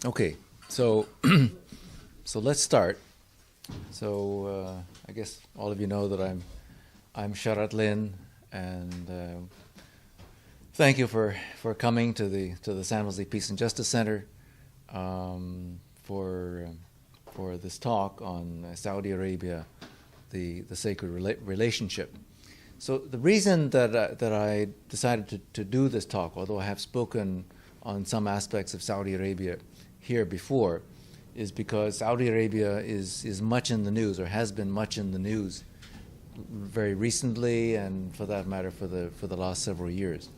Okay, so so let's start. So I guess all of you know that I'm Sharat Lin, and thank you for coming to the San Jose Peace and Justice Center for this talk on Saudi Arabia, the sacred relationship. So the reason that I decided to do this talk, although I have spoken on some aspects of Saudi Arabia here before, is because Saudi Arabia is much in the news, or has been much in the news very recently, and for that matter for the last several years.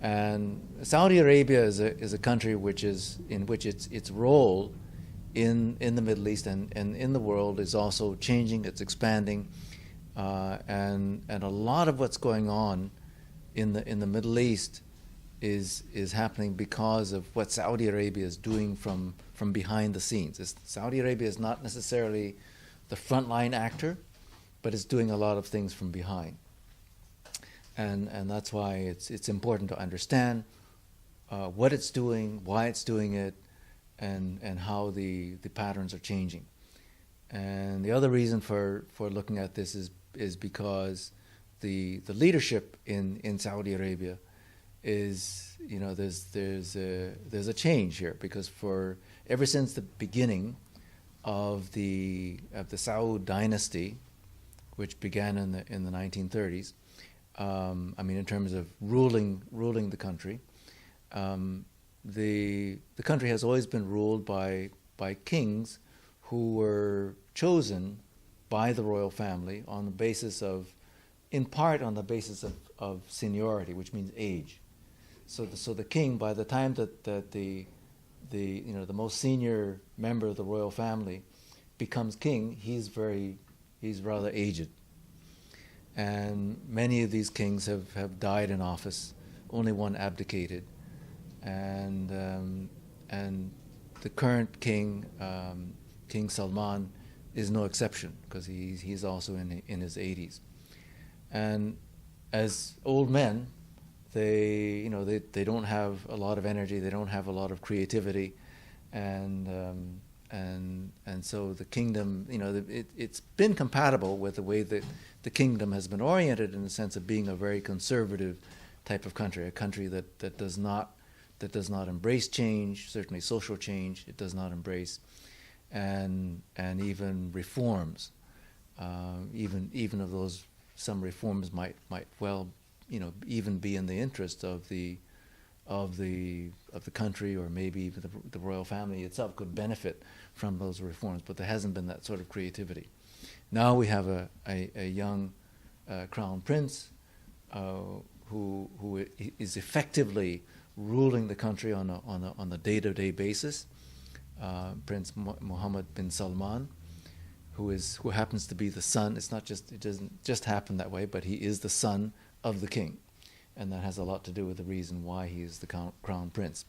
And Saudi Arabia is a country in which its role in the Middle East and in the world is also changing. It's expanding, and a lot of what's going on in the Middle East is happening because of what Saudi Arabia is doing from behind the scenes. Saudi Arabia is not necessarily the frontline actor, but it's doing a lot of things from behind. And that's why it's important to understand what it's doing, why it's doing it, and how the patterns are changing. And the other reason for looking at this is because the leadership in Saudi Arabia is, there's a change here, because ever since the beginning of the Saud dynasty, which began in the 1930s, in terms of ruling the country, the country has always been ruled by kings who were chosen by the royal family in part on the basis of seniority, which means age. So the king, by the time that the most senior member of the royal family becomes king, he's rather aged. And many of these kings have died in office. Only one abdicated, and the current king, King Salman, is no exception, because he's also in his 80s. And as old men, they don't have a lot of energy. They don't have a lot of creativity, and so the kingdom, it's been compatible with the way that the kingdom has been oriented, in the sense of being a very conservative type of country, a country that does not embrace change, certainly social change. It does not embrace, and even reforms, even of those, some reforms might well, even be in the interest of the country, or maybe even the royal family itself could benefit from those reforms. But there hasn't been that sort of creativity. Now we have a young crown prince who is effectively ruling the country on a day-to-day basis. Prince Mohammed bin Salman, who happens to be the son. It doesn't just happen that way, but he is the son of the king, and that has a lot to do with the reason why he is the crown prince.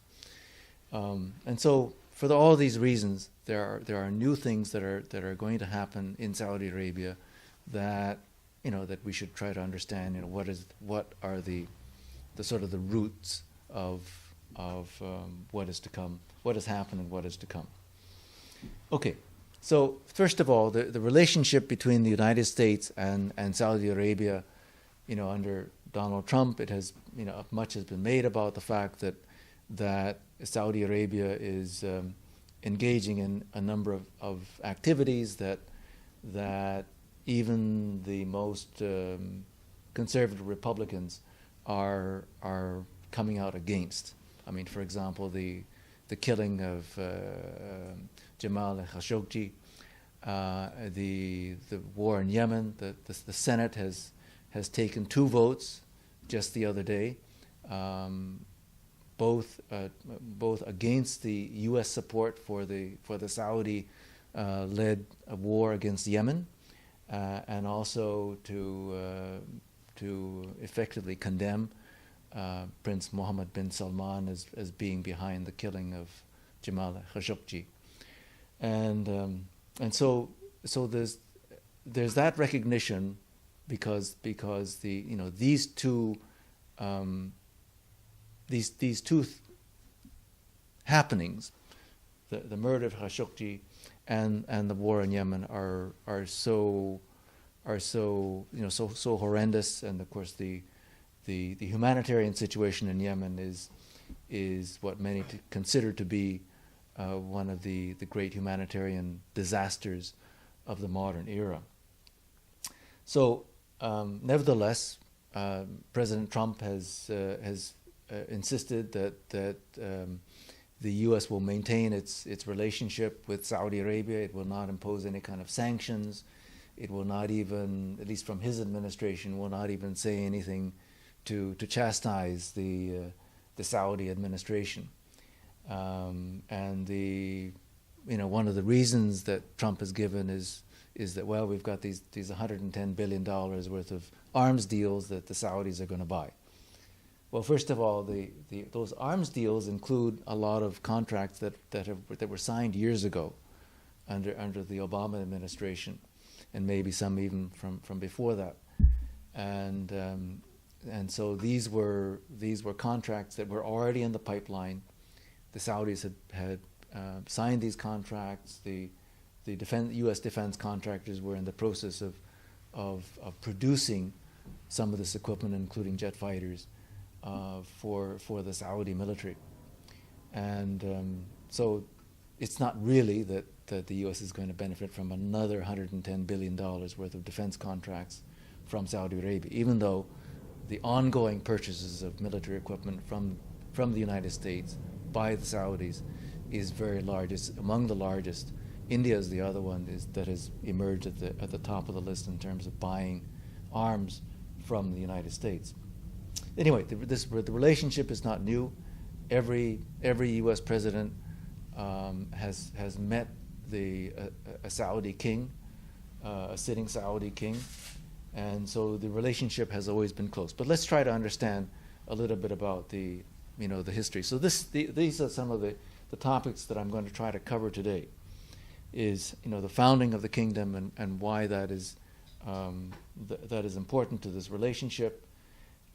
And so, for all these reasons, there are new things that are going to happen in Saudi Arabia that we should try to understand. What are the sort of the roots of what is to come, what has happened, and what is to come. Okay. So first of all, the relationship between the United States and Saudi Arabia, under Donald Trump, it has, much has been made about the fact that Saudi Arabia is engaging in a number of activities that even the most conservative Republicans are coming out against. For example, the killing of Jamal Khashoggi, the war in Yemen. The Senate has taken 2 votes just the other day, both against the U.S. support for the Saudi led war against Yemen, and also to effectively condemn Prince Mohammed bin Salman as being behind the killing of Jamal Khashoggi. And so there's that recognition, because these two happenings the murder of Khashoggi and the war in Yemen are so so horrendous, and of course the humanitarian situation in Yemen is what many consider to be one of the great humanitarian disasters of the modern era. So, nevertheless, President Trump has insisted that the U.S. will maintain its relationship with Saudi Arabia. It will not impose any kind of sanctions. It will not even, at least from his administration, will not even say anything to chastise the Saudi administration. And one of the reasons that Trump has given is that, well, we've got these $110 billion worth of arms deals that the Saudis are going to buy. Well, first of all, those arms deals include a lot of contracts that were signed years ago under the Obama administration, and maybe some even from before that. And so these were contracts that were already in the pipeline. The Saudis had signed these contracts. The U.S. defense contractors were in the process of producing some of this equipment, including jet fighters, for the Saudi military. And so it's not really that the U.S. is going to benefit from another $110 billion worth of defense contracts from Saudi Arabia, even though the ongoing purchases of military equipment from the United States by the Saudis is very large. It's among the largest. India is the other one that has emerged at the top of the list in terms of buying arms from the United States. Anyway, the relationship is not new. Every U.S. president has met a Saudi king, a sitting Saudi king, and so the relationship has always been close. But let's try to understand a little bit about the history. So these are some of the topics that I'm going to try to cover today. Is the founding of the kingdom and why that is important to this relationship.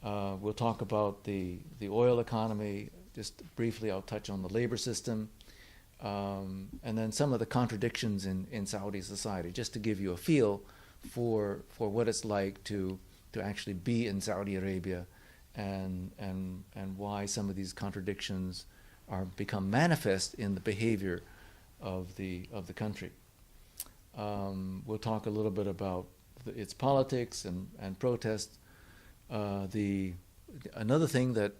We'll talk about the oil economy. Just briefly, I'll touch on the labor system, and then some of the contradictions in Saudi society, just to give you a feel for what it's like to actually be in Saudi Arabia, and why some of these contradictions become manifest in the behavior of the country. We'll talk a little bit about its politics and protest. Another thing that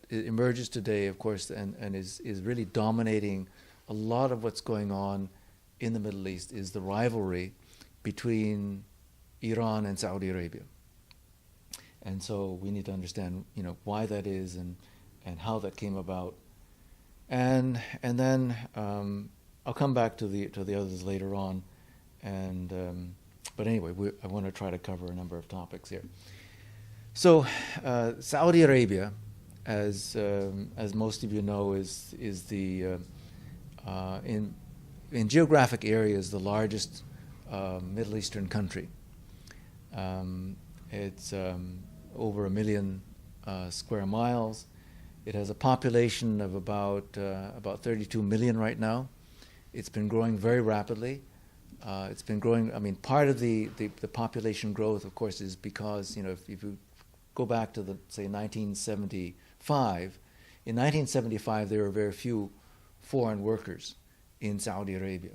emerges today, of course, and is really dominating a lot of what's going on in the Middle East is the rivalry between Iran and Saudi Arabia. And so we need to understand, why that is and how that came about. And then I'll come back to the others later on. But anyway, I want to try to cover a number of topics here. So Saudi Arabia, as most of you know, is the in geographic area is the largest Middle Eastern country. It's over 1 million square miles. It has a population of about 32 million right now. It's been growing very rapidly. It's been growing. I mean, part of the population growth, of course, is because if you go back to say 1975. In 1975, there were very few foreign workers in Saudi Arabia,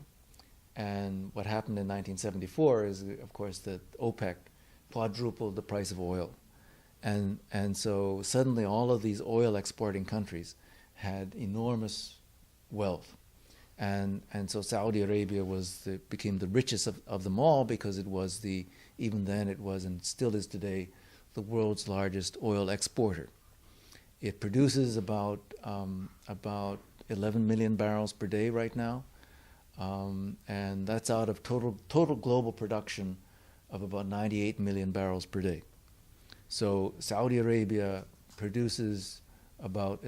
and what happened in 1974 is, of course, that OPEC quadrupled the price of oil, and so suddenly all of these oil exporting countries had enormous wealth, and so Saudi Arabia became the richest of them all, because it was even then it was, and still is today, the world's largest oil exporter. It produces about 11 million barrels per day right now, and that's out of total global production of about 98 million barrels per day. So Saudi Arabia produces about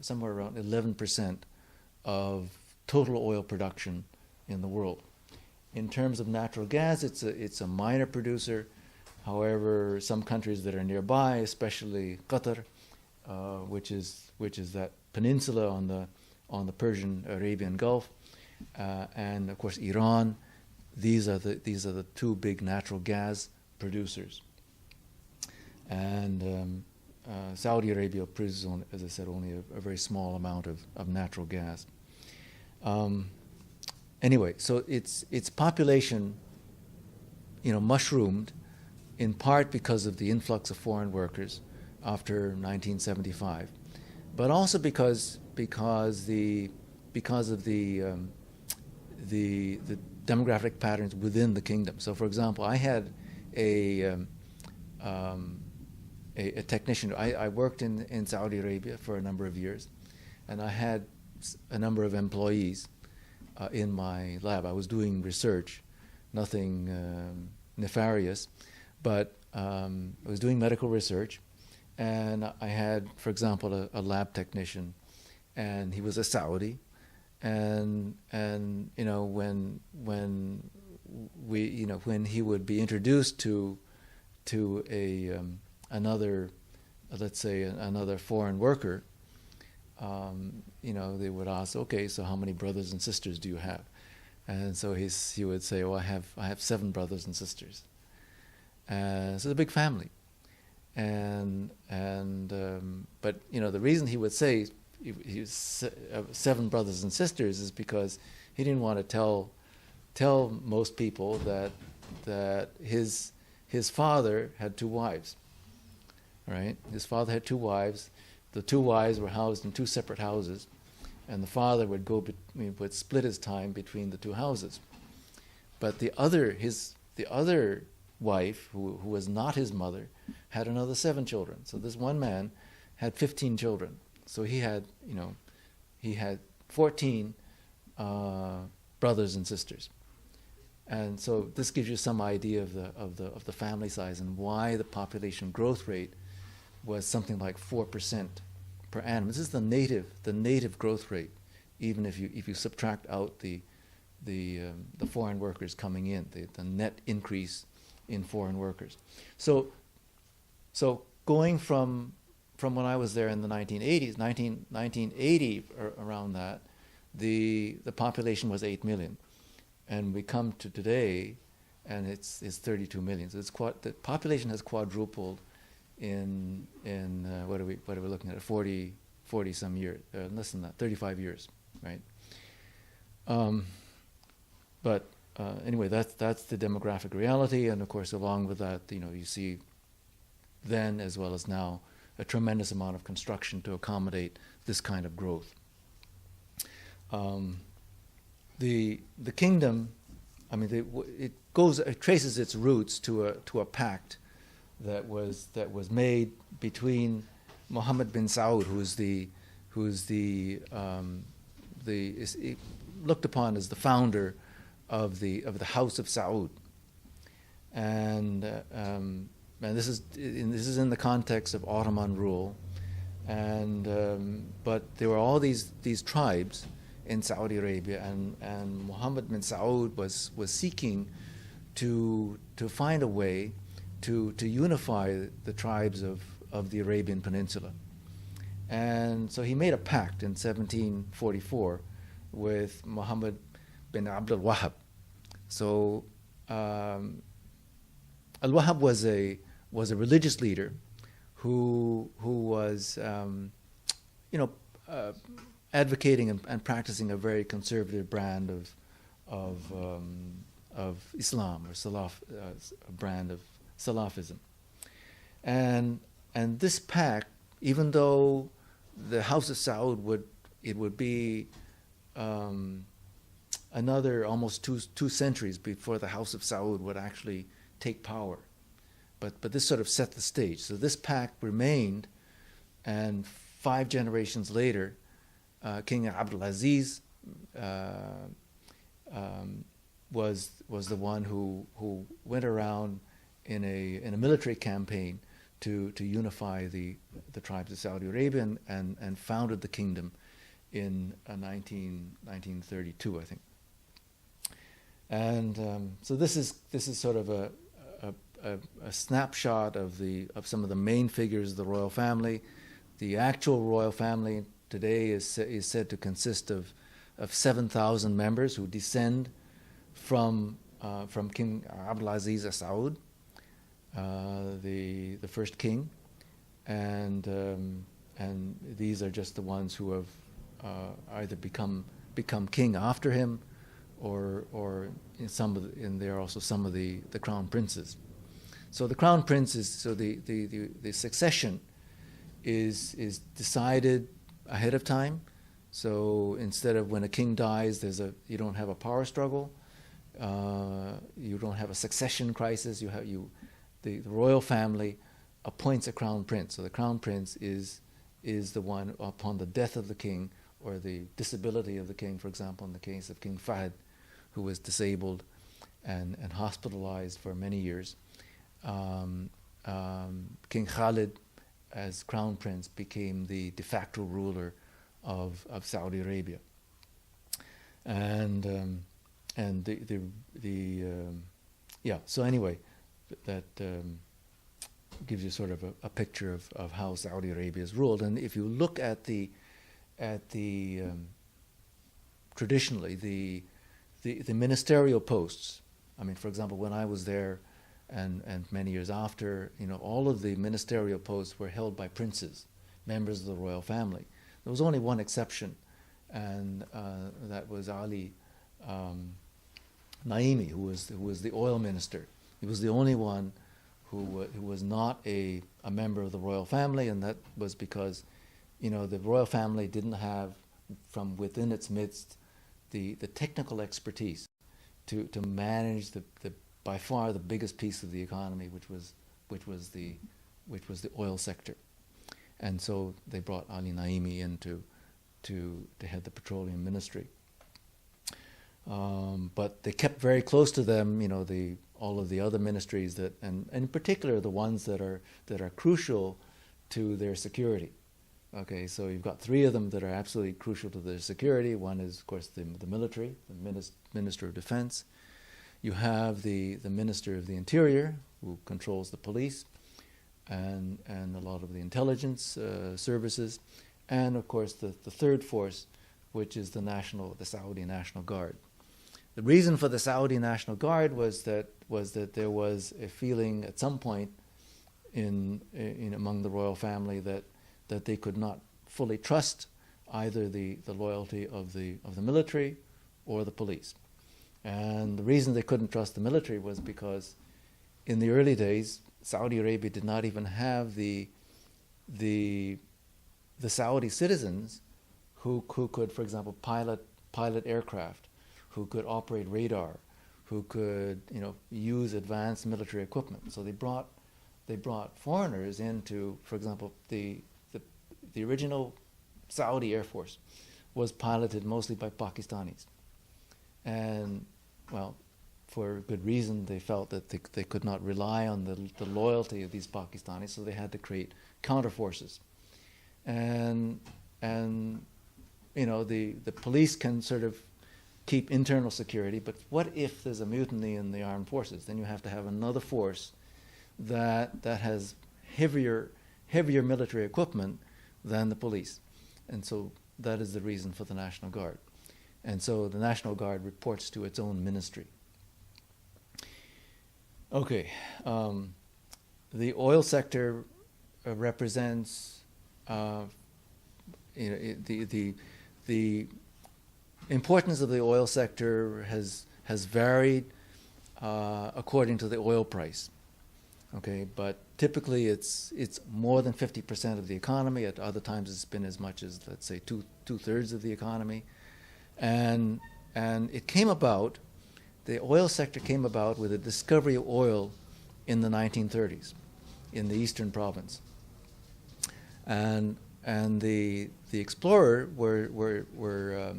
somewhere around 11% of total oil production in the world. In terms of natural gas, it's a minor producer. However, some countries that are nearby, especially Qatar, which is that peninsula on the Persian Arabian Gulf, and of course Iran. These are the two big natural gas producers, and Saudi Arabia produces, as I said, only a very small amount of natural gas. Anyway, so its population, mushroomed, in part because of the influx of foreign workers after 1975, but also because of the demographic patterns within the kingdom. So, for example, I had a technician. I worked in Saudi Arabia for a number of years, and I had a number of employees in my lab. I was doing research, nothing nefarious, but I was doing medical research, and I had, for example, a lab technician, and he was a Saudi, and when he would be introduced to another, let's say another foreign worker, they would ask, okay, so how many brothers and sisters do you have? And so he would say, well, I have 7 brothers and sisters. So it's a big family. But the reason he would say he was 7 brothers and sisters is because he didn't want to tell most people that his father had 2 wives. Right? His father had 2 wives. The 2 wives were housed in 2 separate houses, and the father would split his time between the 2 houses. But the other wife, who was not his mother, had another 7 children. So this one man had 15 children. So he had 14 brothers and sisters. And so this gives you some idea of the family size and why the population growth rate was something like 4% per annum. This is the native growth rate, even if you subtract out the foreign workers coming in, the net increase in foreign workers. So going from when I was there in the 1980s, 1980 around that, the population was 8 million, and we come to today, and it's 32 million. So the population has quadrupled in what are we looking at? 40 some years, less than that, 35 years, right? But anyway, that's the demographic reality, and of course, along with that, you see then as well as now a tremendous amount of construction to accommodate this kind of growth. The kingdom, it traces its roots to a pact that was made between Mohammed bin Saud, who's looked upon as the founder of the House of Saud, and this is in the context of Ottoman rule, but there were all these tribes in Saudi Arabia, and Mohammed bin Saud was seeking to find a way to unify the tribes of the Arabian Peninsula. And so he made a pact in 1744 with Muhammad bin Abdul Wahab. So Al-Wahab was a religious leader who was advocating and practicing a very conservative brand of Islam, or a brand of Salafism. And this pact, even though the House of Saud would be another almost two centuries before the House of Saud would actually take power, but this sort of set the stage. So this pact remained, and 5 generations later, King Abdulaziz was the one who went around in a military campaign to unify the tribes of Saudi Arabia and founded the kingdom in 1932, I think. And so this is sort of a snapshot of some of the main figures of the royal family. The actual royal family today is said to consist of 7,000 members who descend from King Abdulaziz Saud, the first king, and these are just the ones who have either become king after him, or there are also some of the crown princes. So the crown prince is the succession is decided ahead of time. So instead of when a king dies, you don't have a power struggle, you don't have a succession crisis. The royal family appoints a crown prince. So the crown prince is the one upon the death of the king or the disability of the king. For example, in the case of King Fahd, who was disabled and hospitalized for many years, King Khalid, as crown prince, became the de facto ruler of Saudi Arabia. So anyway, that gives you sort of a picture of how Saudi Arabia is ruled. And if you look at the traditionally the ministerial posts, I mean, for example, when I was there, and many years after, all of the ministerial posts were held by princes, members of the royal family. There was only one exception, and that was Ali Naimi, who was the oil minister. He was the only one who was not a member of the royal family, and that was because, the royal family didn't have from within its midst the technical expertise to manage the by far the biggest piece of the economy, which was the oil sector. And so they brought Ali Naimi in to head the petroleum ministry. But they kept very close to them, all of the other ministries and in particular the ones that are crucial to their security. Okay, so you've got three of them that are absolutely crucial to their security. One is, of course, the military, the Minister of Defense. You have the Minister of the Interior, who controls the police and a lot of the intelligence services, and of course the third force, which is the Saudi National Guard. The reason for the Saudi National Guard was that there was a feeling at some point in among the royal family that they could not fully trust either the loyalty of the military or the police. And the reason they couldn't trust the military was because in the early days, Saudi Arabia did not even have the Saudi citizens who could, for example, pilot aircraft, who could operate radar, who could use advanced military equipment. So they brought foreigners into, for example, the original Saudi Air Force was piloted mostly by Pakistanis. And, well, for good reason, they felt that they could not rely on the loyalty of these Pakistanis, so they had to create counter-forces. And the police can sort of keep internal security, but what if there's a mutiny in the armed forces? Then you have to have another force that has heavier military equipment than the police. And so that is the reason for the National Guard. And so the National Guard reports to its own ministry. Okay, the oil sector represents the importance of the oil sector has varied according to the oil price. Okay, but typically it's more than 50% of the economy. At other times it's been as much as, let's say, two-thirds of the economy. And it came about, the oil sector came about with the discovery of oil in the 1930s in the eastern province. And the explorer were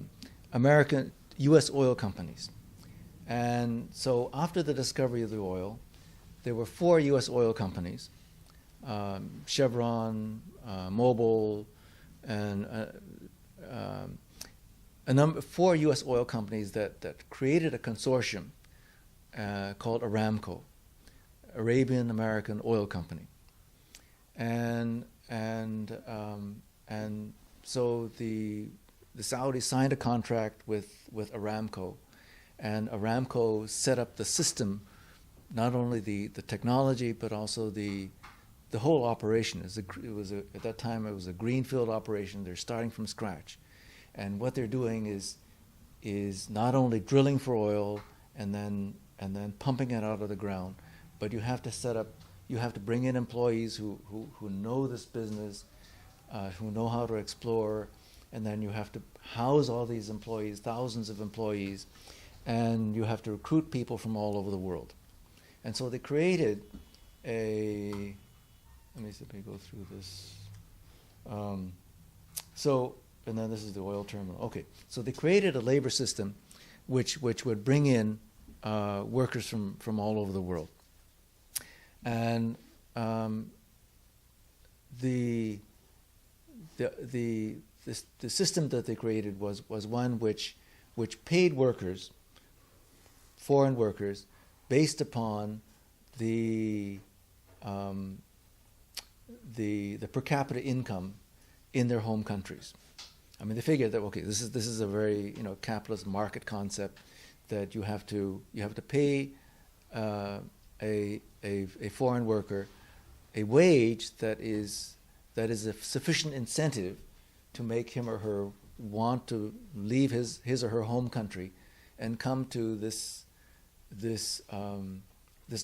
American, U.S. oil companies. And so after the discovery of the oil, there were 4 U.S. oil companies, Chevron, Mobil, and 4 U.S. oil companies that created a consortium called Aramco, Arabian American Oil Company, and so the Saudis signed a contract with Aramco, and Aramco set up the system, not only the technology but also the whole operation. At that time it was a greenfield operation. They're starting from scratch, and what they're doing is not only drilling for oil and then pumping it out of the ground, but you have to bring in employees who know this business, who know how to explore, and then you have to house all these employees, thousands of employees, and you have to recruit people from all over the world. And so they created let me see if I go through this. And then this is the oil terminal. Okay, so they created a labor system which would bring in workers from all over the world. And the system that they created was one which paid workers, foreign workers, based upon the per capita income in their home countries. I mean, they figured that this is a very capitalist market concept, that you have to pay a foreign worker a wage that is a sufficient incentive to make him or her want to leave his or her home country and come to this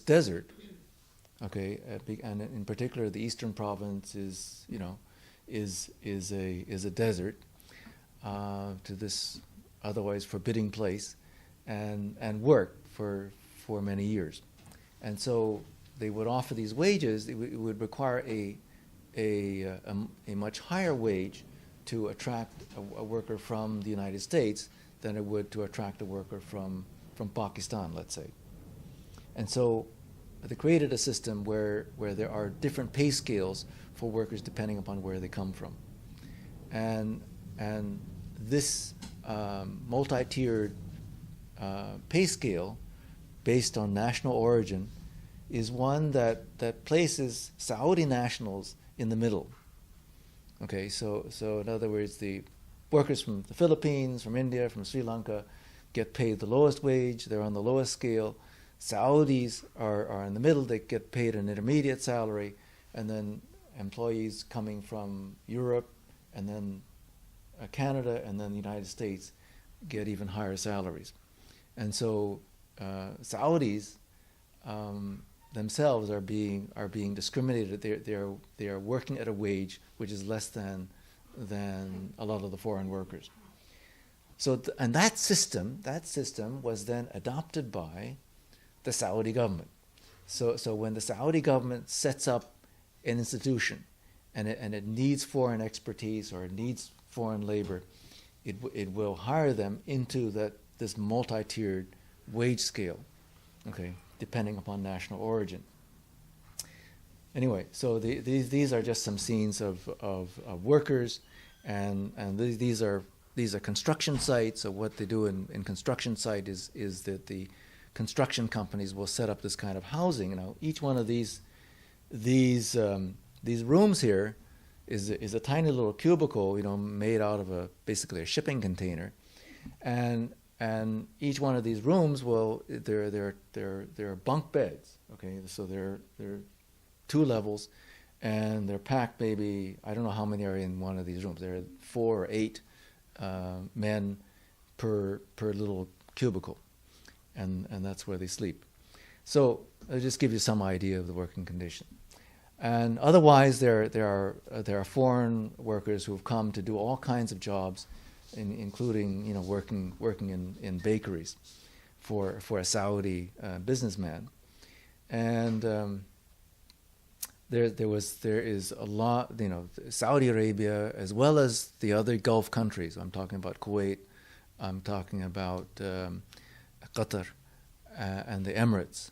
desert. Okay, and in particular, the eastern province is a desert, to this otherwise forbidding place, and work for many years. And so they would offer these wages. It would require a much higher wage to attract a worker from the United States than it would to attract a worker from Pakistan, let's say. And so they created a system where there are different pay scales for workers depending upon where they come from. And this multi-tiered pay scale based on national origin is one that places Saudi nationals in the middle. Okay, so in other words, the workers from the Philippines, from India, from Sri Lanka get paid the lowest wage. They're on the lowest scale. Saudis are in the middle. They get paid an intermediate salary, and then employees coming from Europe and then Canada and then the United States get even higher salaries. And so Saudis themselves are being discriminated. They are working at a wage which is less than a lot of the foreign workers. So and that system was then adopted by the Saudi government. So when the Saudi government sets up an institution and it needs foreign expertise or it needs foreign labor, it will hire them into this multi-tiered wage scale, okay, depending upon national origin. Anyway, so these are just some scenes of workers, and these are construction sites. So what they do in construction site is that the construction companies will set up this kind of housing. Each one of these rooms here is a tiny little cubicle, made out of basically a shipping container, and each one of these rooms they're bunk beds. Okay, so they're 2 levels, and they're packed. Maybe I don't know how many are in one of these rooms. There are 4 or 8 men per little cubicle. And that's where they sleep. So I'll just give you some idea of the working condition. And otherwise, there are foreign workers who have come to do all kinds of jobs, including working in bakeries for a Saudi businessman. And there is a lot, Saudi Arabia as well as the other Gulf countries. I'm talking about Kuwait. I'm talking about Qatar and the Emirates,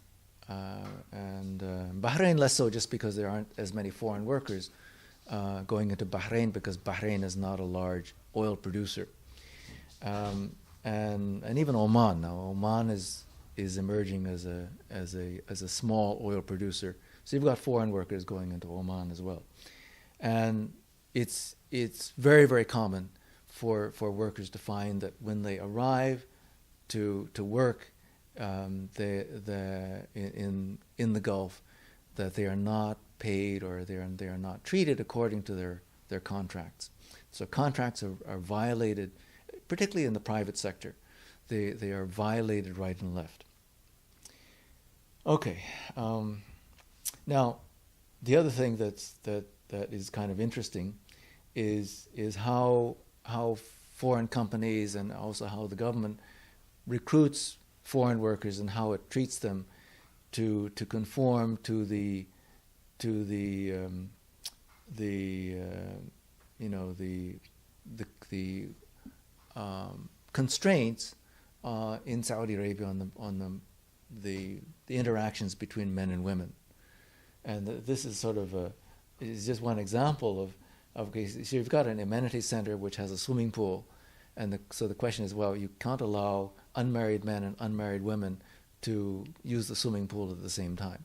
and Bahrain less so, just because there aren't as many foreign workers going into Bahrain, because Bahrain is not a large oil producer, and even Oman. Now Oman is emerging as a small oil producer, so you've got foreign workers going into Oman as well, and it's very, very common for workers to find that when they arrive to work in the Gulf, that they are not paid, or they are not treated according to their contracts. So contracts are violated, particularly in the private sector. They are violated right and left. Okay. Now, the other thing that is kind of interesting is how foreign companies and also how the government recruits foreign workers and how it treats them to conform to the constraints in Saudi Arabia on the interactions between men and women. And this is sort of is just one example of so you've got an amenity center which has a swimming pool, and so the question is, well, you can't allow unmarried men and unmarried women to use the swimming pool at the same time,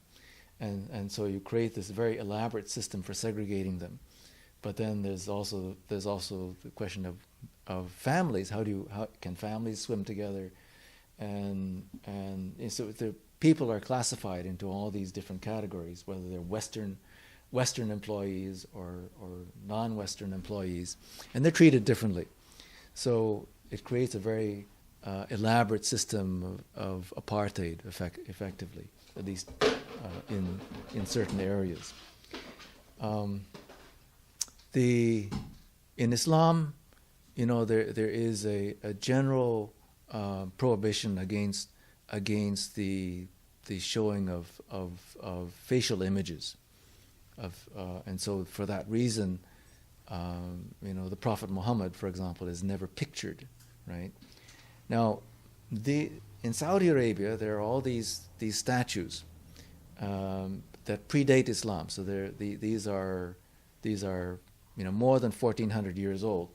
and so you create this very elaborate system for segregating them. But then there's also the question of families. How can families swim together? And so the people are classified into all these different categories, whether they're Western employees or non-Western employees, and they're treated differently. So it creates a very elaborate system of apartheid, effectively, at least in certain areas. In Islam, there is a general prohibition against the showing of facial images, and so for that reason, the Prophet Mohammed, for example, is never pictured, right? Now, in Saudi Arabia, there are all these statues that predate Islam. So these are more than 1,400 years old,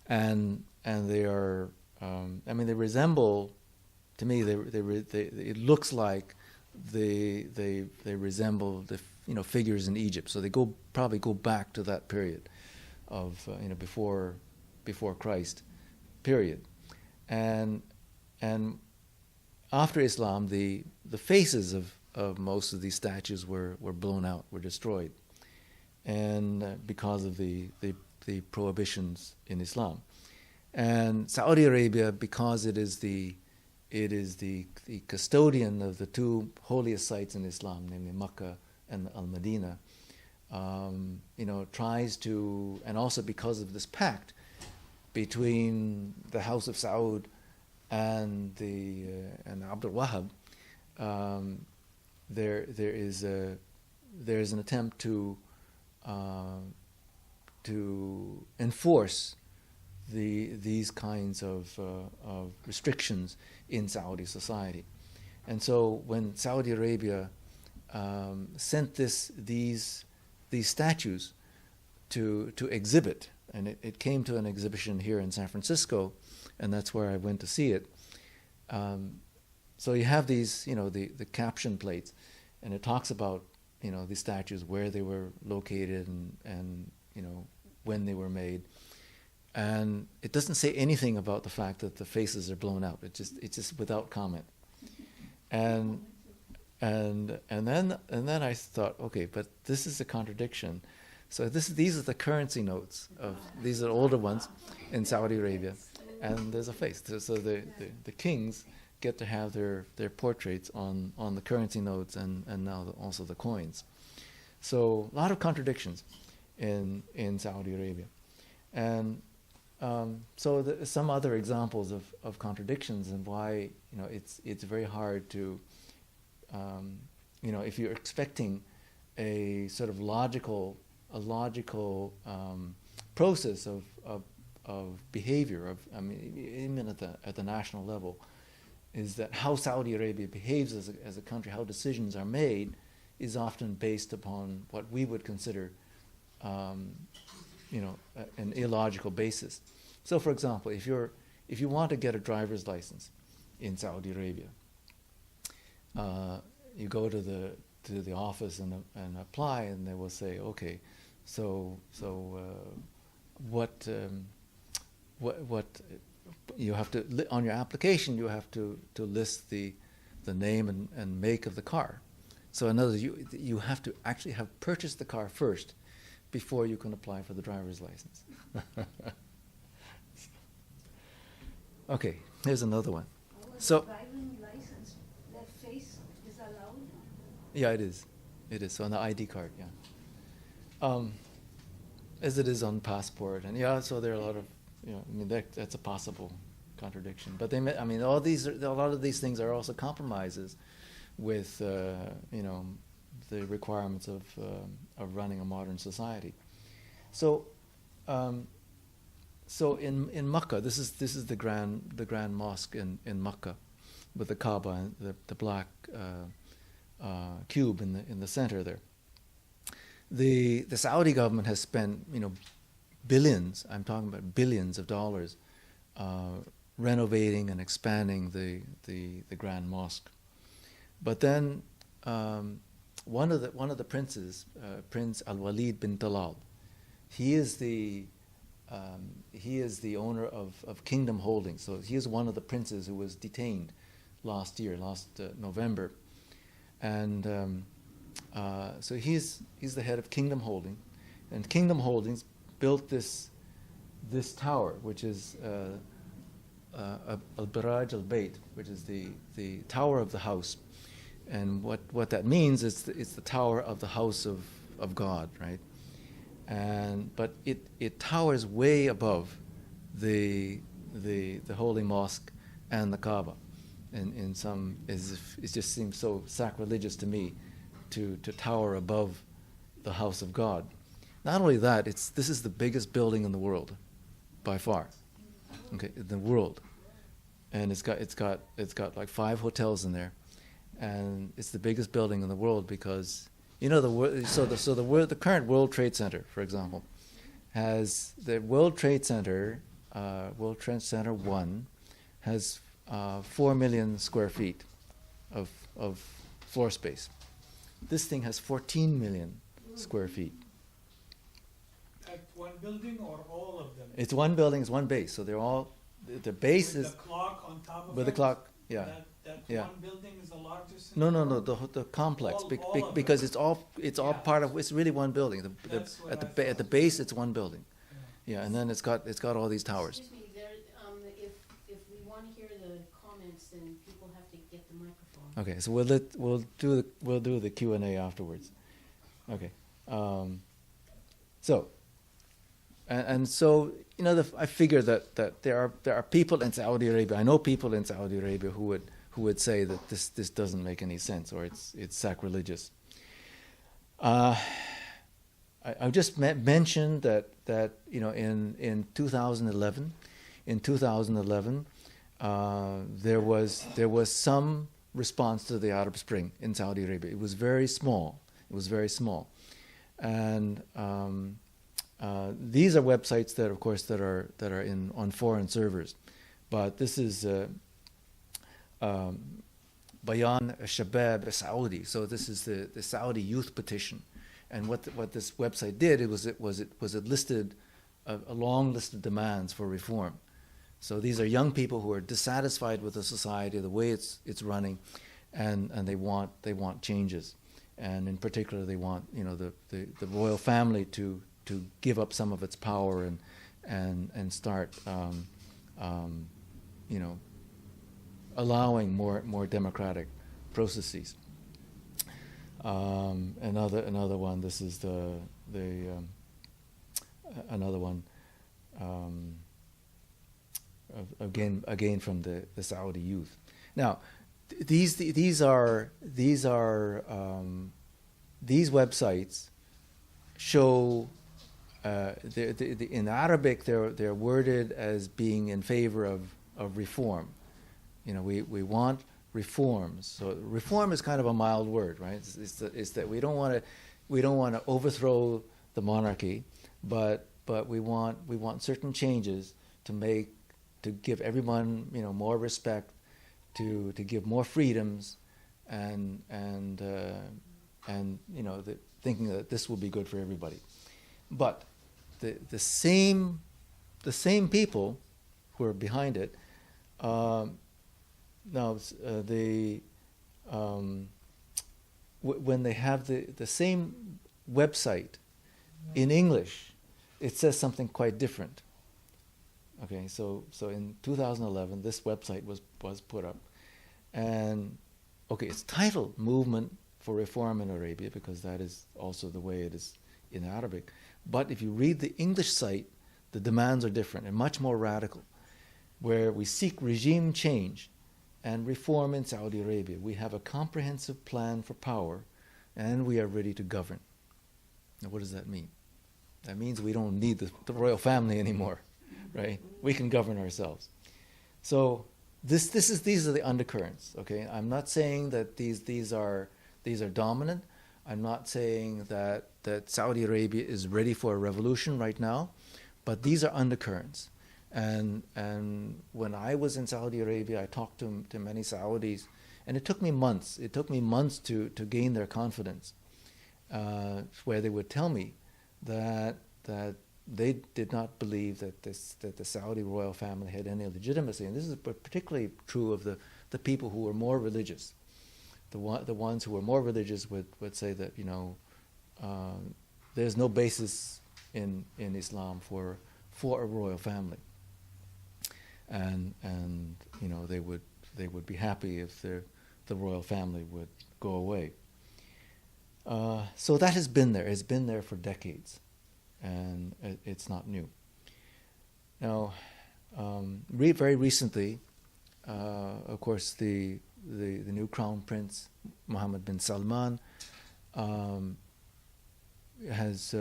and they are. They resemble, to me, it looks like they resemble the figures in Egypt. So they probably go back to that period of before Christ period, and after Islam, the faces of most of these statues were blown out, were destroyed, and because of the prohibitions in Islam. And Saudi Arabia, because it is the custodian of the two holiest sites in Islam, namely Mecca and Al-Madinah, tries to, and also because of this pact between the House of Saud and Abdul Wahab, there is an attempt to enforce these kinds of restrictions in Saudi society. And so when Saudi Arabia sent these statues to exhibit, and it came to an exhibition here in San Francisco, and that's where I went to see it. So you have these, the caption plates, and it talks about these statues, where they were located, and when they were made. And it doesn't say anything about the fact that the faces are blown out. It's just without comment. And then I thought, okay, but this is a contradiction. So these are the currency notes these are older ones in Saudi Arabia, and there's a face. So the kings get to have their portraits on the currency notes and now also the coins. So a lot of contradictions in Saudi Arabia, and so some other examples of contradictions and why it's very hard to if you're expecting a sort of logical process of behavior even at the national level, is that how Saudi Arabia behaves as a country, how decisions are made, is often based upon what we would consider an illogical basis. So, for example, if you want to get a driver's license in Saudi Arabia, you go to the office and apply, and they will say, okay, What what you have to on your application, you have to list the name and make of the car. So in other words, you have to actually have purchased the car first before you can apply for the driver's license. Okay, here's another one. So driving license, that face is allowed? yeah, it is. It is. So on the ID card, yeah. As it is on passport, and yeah, so there are a lot of, I mean, that's a possible contradiction. But a lot of these things are also compromises with, the requirements of running a modern society. So, in Makkah, this is the grand mosque in Makkah, with the Kaaba and the black cube in the center there. The Saudi government has spent billions. I'm talking about billions of dollars renovating and expanding the grand mosque. But then one of the princes, Prince Al-Walid bin Talal, he is the owner of Kingdom Holdings. So he is one of the princes who was detained last November, and so he's the head of Kingdom Holding, and Kingdom Holdings built this tower, which is Al-Baraj al-Bayt, which is the tower of the house. And what that means is it's the tower of the house of God, right? But it towers way above the holy mosque and the Kaaba, and in some, as if it just seems so sacrilegious to me to tower above the house of God. Not only that, this is the biggest building in the world, by far. Okay, in the world, and it's got like 5 hotels in there, and it's the biggest building in the world because the current World Trade Center, for example, has the World Trade Center 1 has 4 million square feet of floor space. This thing has 14 million square feet. At one building or all of them? It's one building, it's one base. So they're all, the base with is... the clock on top of with it? the clock, yeah. That Yeah. one building is the largest in the No, world? the complex, All of because them. it's all Yeah. part of, it's really one building. That's what At I the thought. base, it's one building. Yeah. Yeah, and then it's got all these towers. Excuse me, if we want to hear the comments, then people have to get the microphone. Okay, so we'll do the Q&A afterwards. Okay, so I figure that there are people in Saudi Arabia. I know people in Saudi Arabia who would say that this doesn't make any sense, or it's sacrilegious. I just mentioned that in 2011, there was some response to the Arab Spring in Saudi Arabia. It was very small. And these are websites that, of course, that are on foreign servers. But this is Bayan Shabab Saudi. So this is the Saudi youth petition. And what this website did, it listed a long list of demands for reform. So these are young people who are dissatisfied with the society, the way it's running, and they want changes. And in particular, they want the royal family to give up some of its power and start allowing more democratic processes. Another one. This is another one. Again from the Saudi youth. Now, these websites show in Arabic they're worded as being in favor of reform. We want reforms. So reform is kind of a mild word, right? It's that we don't want to overthrow the monarchy, but we want certain changes to give everyone more respect, to give more freedoms, and thinking that this will be good for everybody. But the same people who are behind it, when they have the same website in English, it says something quite different. Okay, so in 2011, this website was put up, and okay, it's titled "Movement for Reform in Arabia" because that is also the way it is in Arabic. But if you read the English site, the demands are different and much more radical, where we seek regime change and reform in Saudi Arabia. We have a comprehensive plan for power, and we are ready to govern. Now, what does that mean? That means we don't need the royal family anymore, right? We can govern ourselves. So these are the undercurrents. Okay, I'm not saying that these are dominant. I'm not saying that Saudi Arabia is ready for a revolution right now, but these are undercurrents. And when I was in Saudi Arabia, I talked to many Saudis, and it took me months. It took me months to gain their confidence, where they would tell me that they did not believe that the Saudi royal family had any legitimacy. And this is particularly true of the people who were more religious. The ones who were more religious would say that there's no basis in Islam for a royal family, and they would be happy if the royal family would go away. So that has been there. It's been there for decades, and it's not new. Now, very recently, of course, the new crown prince, Mohammed bin Salman, has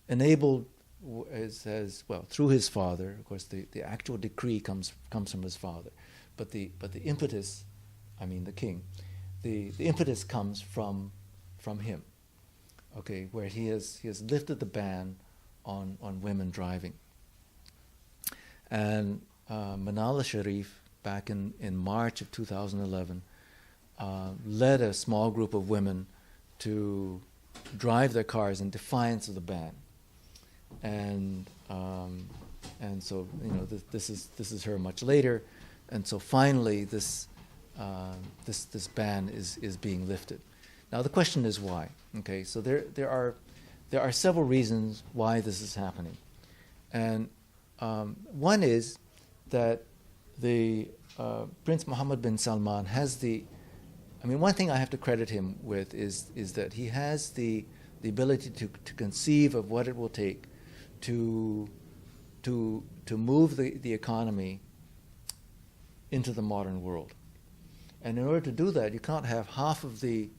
enabled, through his father. Of course, the actual decree comes from his father, but the impetus, the king, the impetus comes from him. Okay, where he has lifted the ban on women driving. And Manal Sharif, back in March of 2011, led a small group of women to drive their cars in defiance of the ban. And so this is her much later, and so finally this ban is being lifted. Now the question is why? Okay, so there are several reasons why this is happening, and one is that the Prince Mohammed bin Salman has one thing I have to credit him with is that he has the ability to conceive of what it will take to move the economy into the modern world. And in order to do that, you can't have half of the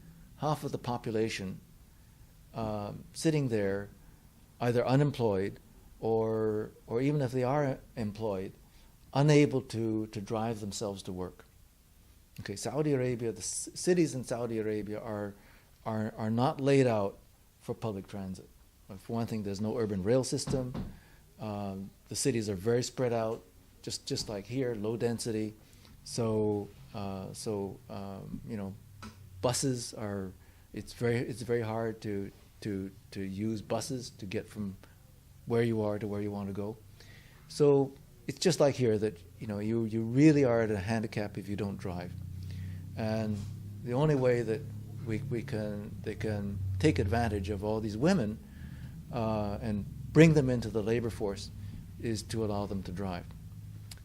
population sitting there, either unemployed or even if they are employed, unable to drive themselves to work. Okay, Saudi Arabia, the cities in Saudi Arabia are not laid out for public transit. For one thing, there's no urban rail system. The cities are very spread out, just like here, low density. So buses are. It's very hard to use buses to get from where you are to where you want to go. So it's just like here that you really are at a handicap if you don't drive. And the only way that they can take advantage of all these women and bring them into the labor force is to allow them to drive.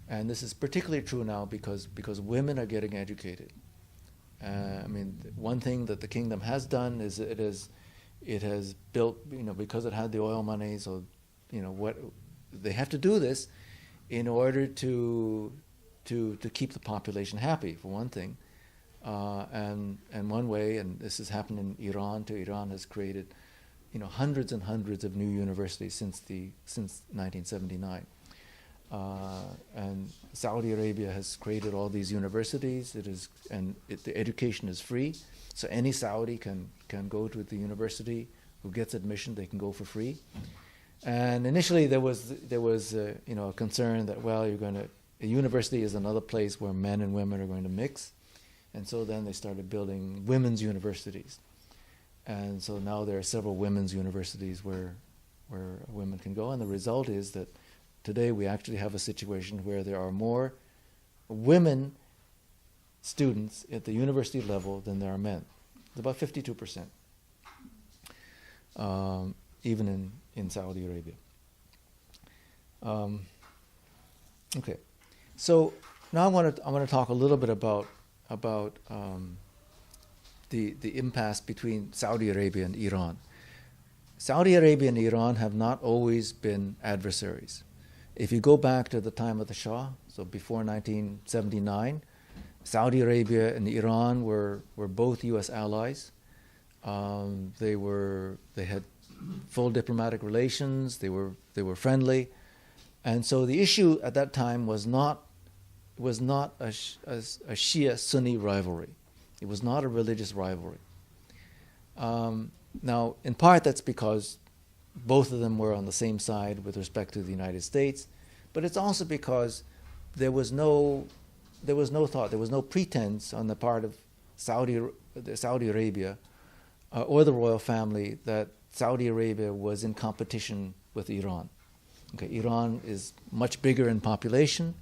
And this is particularly true now because women are getting educated. One thing that the kingdom has done is it has built, because it had the oil money, so what they have to do this in order to keep the population happy, for one thing. And one way, and this has happened in Iran too. Iran has created, hundreds and hundreds of new universities since 1979. And Saudi Arabia has created all these universities. The education is free, so any Saudi can go to the university who gets admission. They can go for free. And initially there was a concern that a university is another place where men and women are going to mix. And so then they started building women's universities. And so now there are several women's universities where women can go, and the result is that today we actually have a situation where there are more women students at the university level than there are men. It's about 52%, even in Saudi Arabia. Okay, so now I want to talk a little bit about the impasse between Saudi Arabia and Iran. Saudi Arabia and Iran have not always been adversaries. If you go back to the time of the Shah, so before 1979, Saudi Arabia and Iran were both U.S. allies. They had full diplomatic relations. They were friendly, and so the issue at that time was not a Shia-Sunni rivalry. It was not a religious rivalry. Now, in part, that's because both of them were on the same side with respect to the United States, but it's also because there was no thought, there was no pretense on the part of Saudi Arabia or the royal family that Saudi Arabia was in competition with Iran. Okay, Iran is much bigger in population.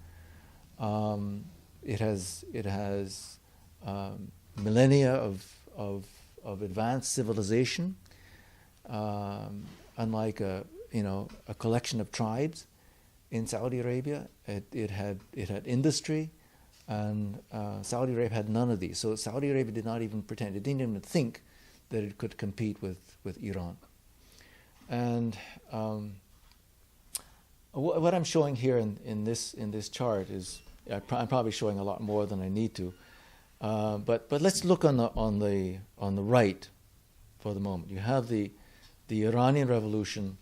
It has millennia of advanced civilization, unlike a collection of tribes in Saudi Arabia. It had industry, and Saudi Arabia had none of these. So Saudi Arabia did not even pretend. It didn't even think that it could compete with Iran. And what I'm showing here in this chart is I'm probably showing a lot more than I need to. But let's look on the right for the moment. You have the Iranian Revolution,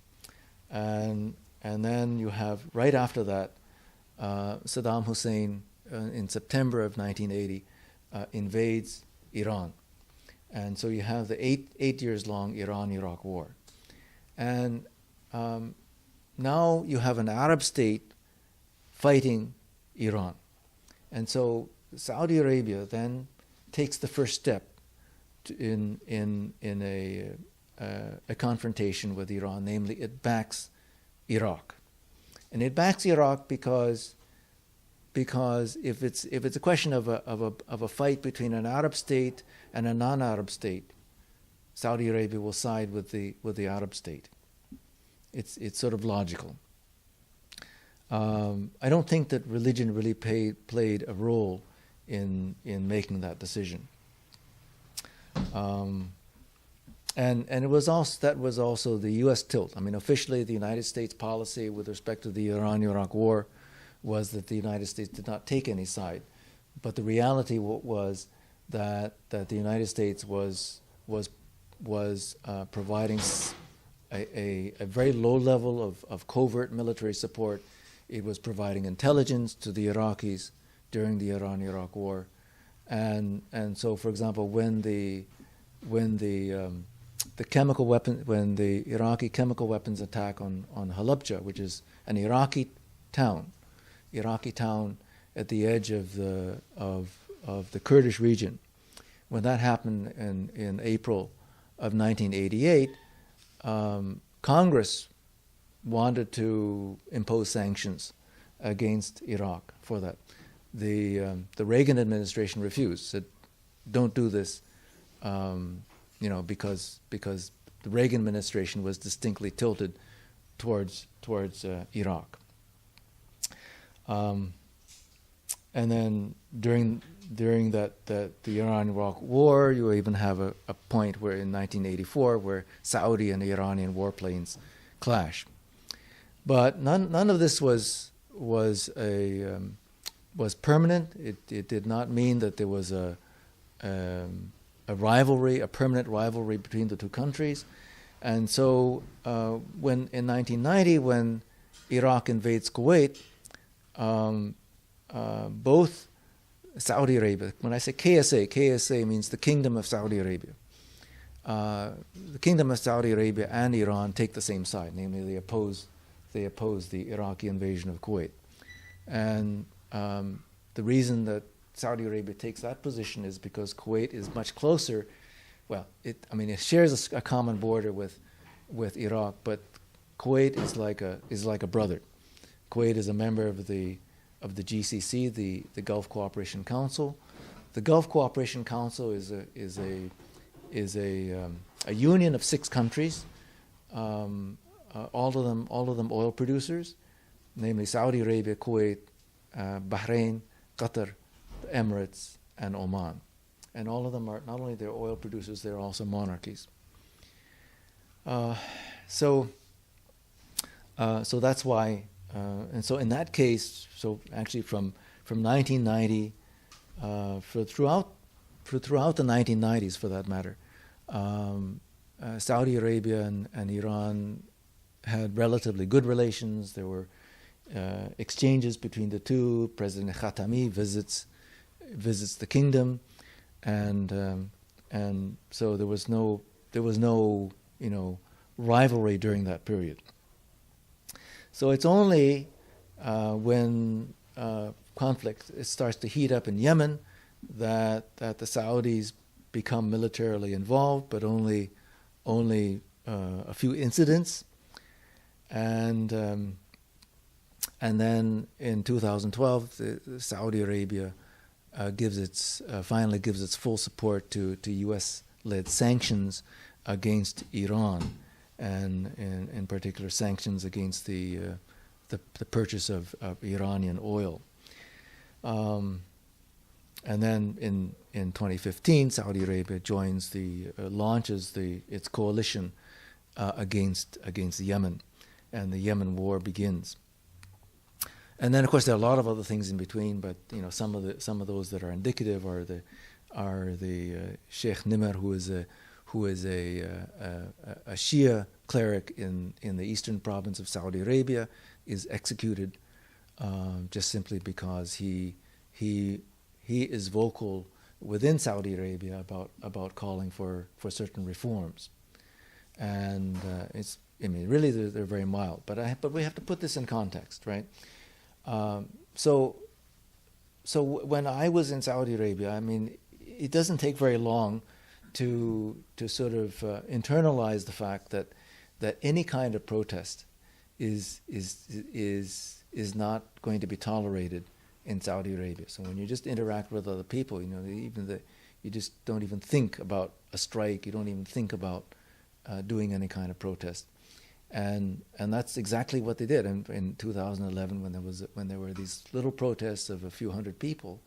and then you have right after that Saddam Hussein in September of 1980 invades Iran, and so you have the eight years long Iran-Iraq War, and now you have an Arab state fighting Iran, and so Saudi Arabia then takes the first step in a confrontation with Iran, namely it backs Iraq, and it backs Iraq because if it's a question of a fight between an Arab state and a non-Arab state, Saudi Arabia will side with the Arab state. It's sort of logical. I don't think that religion really played a role in making that decision. And it was also the U.S. tilt. I mean, officially, the United States policy with respect to the Iran-Iraq War was that the United States did not take any side, but the reality was that the United States was providing a very low level of covert military support. It was providing intelligence to the Iraqis during the Iran-Iraq War, and so, for example, when the Iraqi chemical weapons attack on Halabja, which is an Iraqi town at the edge of the Kurdish region, when that happened in April of 1988, Congress wanted to impose sanctions against Iraq for that. The Reagan administration refused, said, "Don't do this," because the Reagan administration was distinctly tilted towards Iraq. And then during the Iran-Iraq War, you even have a point where in 1984 where Saudi and Iranian warplanes clash. But none of this was permanent. It did not mean that there was a rivalry, a permanent rivalry between the two countries. And so when in 1990, when Iraq invades Kuwait, both Saudi Arabia, when I say KSA means the Kingdom of Saudi Arabia. The Kingdom of Saudi Arabia and Iran take the same side, namely they oppose the Iraqi invasion of Kuwait. And the reason that Saudi Arabia takes that position is because Kuwait is much closer well, it shares a common border with Iraq, but Kuwait is like a brother. Kuwait is a member of the GCC, the Gulf Cooperation Council. The Gulf Cooperation Council is a union of 6 countries, all of them oil producers, namely Saudi Arabia, Kuwait, Bahrain, Qatar, the Emirates, and Oman. And all of them are not only they're oil producers, they're also monarchies. So that's why, and so in that case, so actually from 1990 throughout the 1990s, for that matter, Saudi Arabia and Iran had relatively good relations. There were exchanges between the two. President Khatami visits the kingdom, and so there was no rivalry during that period. So it's only when conflict starts to heat up in Yemen that the Saudis become militarily involved, but only a few incidents, and then in 2012, Saudi Arabia finally gives its full support to U.S.-led sanctions against Iran, and in particular sanctions against the purchase of Iranian oil. And then in 2015, Saudi Arabia launches its coalition against Yemen, and the Yemen war begins. And then, of course, there are a lot of other things in between, but some of those that are indicative are the Sheikh Nimr, who is a Shia cleric in the eastern province of Saudi Arabia, is executed just simply because he is vocal within Saudi Arabia about calling for certain reforms, and really they're very mild. But we have to put this in context, right? So when I was in Saudi Arabia, it doesn't take very long to sort of internalize the fact that any kind of protest is not going to be tolerated in Saudi Arabia. So when you just interact with other people, you just don't even think about a strike. You don't even think about doing any kind of protest, and that's exactly what they did. And in 2011, when there were these little protests of a few hundred people,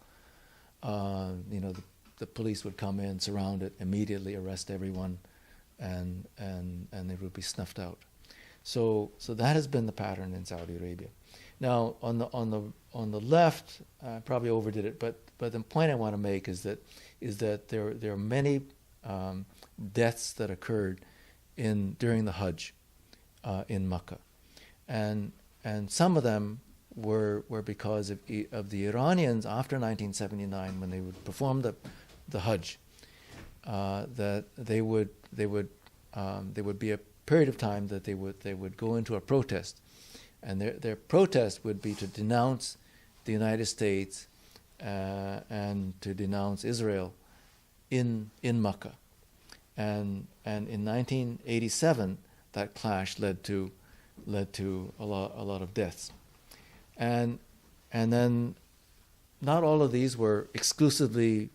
the police would come in, surround it, immediately arrest everyone, and they would be snuffed out. So that has been the pattern in Saudi Arabia. Now on the left, I probably overdid it, but the point I want to make is that there are many deaths that occurred during the Hajj in Makkah, and some of them were because of the Iranians after 1979, when they would perform the Hajj, that they would be a period of time that they would go into a protest, and their protest would be to denounce the United States and to denounce Israel in Makkah, and in 1987 that clash led to a lot of deaths, and then not all of these were exclusively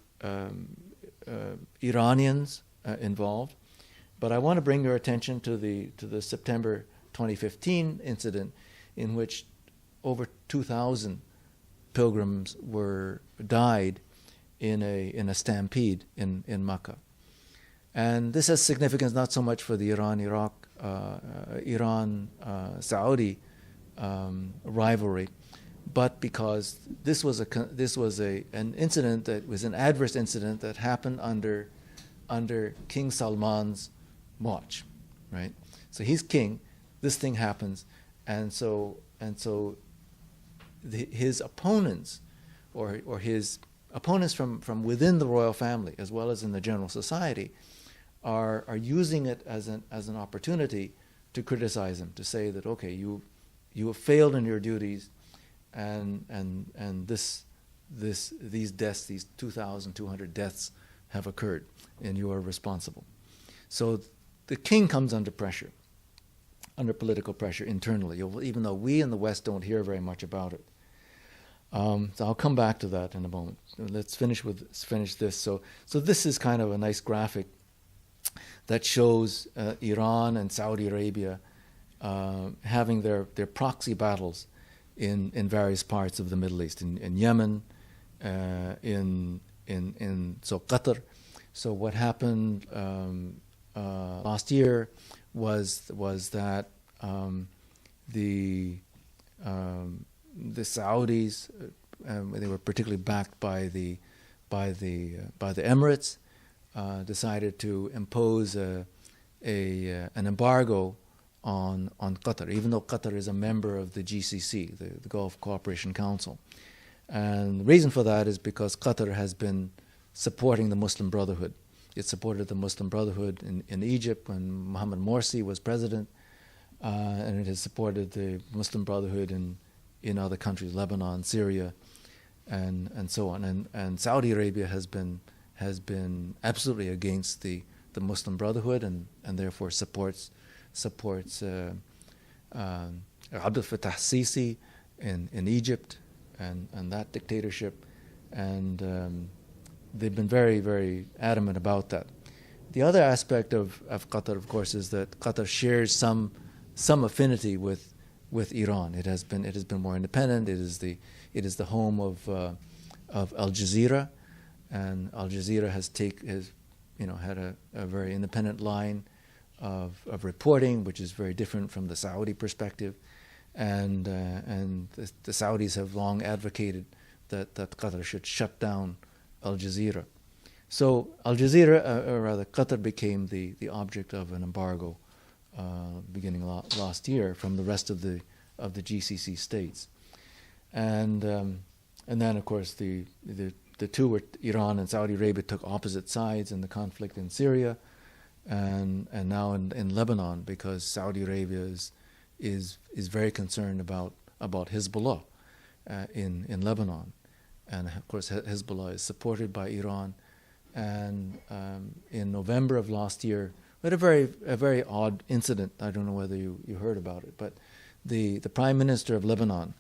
Iranians involved, but I want to bring your attention to the September 2015 incident, in which over 2,000 pilgrims died in a stampede in Makkah, and this has significance not so much for the Iran-Saudi rivalry, but because this was an incident that was an adverse incident that happened under King Salman's watch, right? So he's king. This thing happens, and so his opponents, or his opponents from within the royal family as well as in the general society, are using it as an opportunity to criticize him, to say that okay, you have failed in your duties, and these deaths, these 2,200 deaths have occurred, and you are responsible. So the king comes under pressure, under political pressure internally, even though we in the West don't hear very much about it. So I'll come back to that in a moment. Let's finish this. So this is kind of a nice graphic that shows Iran and Saudi Arabia having their proxy battles in various parts of the Middle East, in Yemen, in Qatar. So what happened last year was that the Saudis, they were particularly backed by the Emirates, decided to impose an embargo on Qatar, even though Qatar is a member of the GCC, the Gulf Cooperation Council. And the reason for that is because Qatar has been supporting the Muslim Brotherhood. It supported the Muslim Brotherhood in Egypt when Mohammed Morsi was president, and it has supported the Muslim Brotherhood in other countries, Lebanon, Syria, and so on. And Saudi Arabia has been absolutely against the Muslim Brotherhood and therefore supports Abdel Fattah Sisi in Egypt and that dictatorship, and they've been very, very adamant about that. The other aspect of Qatar, of course, is that Qatar shares some affinity with Iran. It has been more independent. It is the home of Al Jazeera, and Al Jazeera has had a very independent line of reporting, which is very different from the Saudi perspective, and the Saudis have long advocated that Qatar should shut down Al Jazeera. So Al Jazeera, or rather Qatar, became the object of an embargo beginning last year from the rest of the GCC states, and then of course the two were Iran and Saudi Arabia took opposite sides in the conflict in Syria, and now in Lebanon, because Saudi Arabia is very concerned about Hezbollah in Lebanon, and of course Hezbollah is supported by Iran. And in November of last year, we had a very odd incident. I don't know whether you heard about it, but the Prime Minister of Lebanon,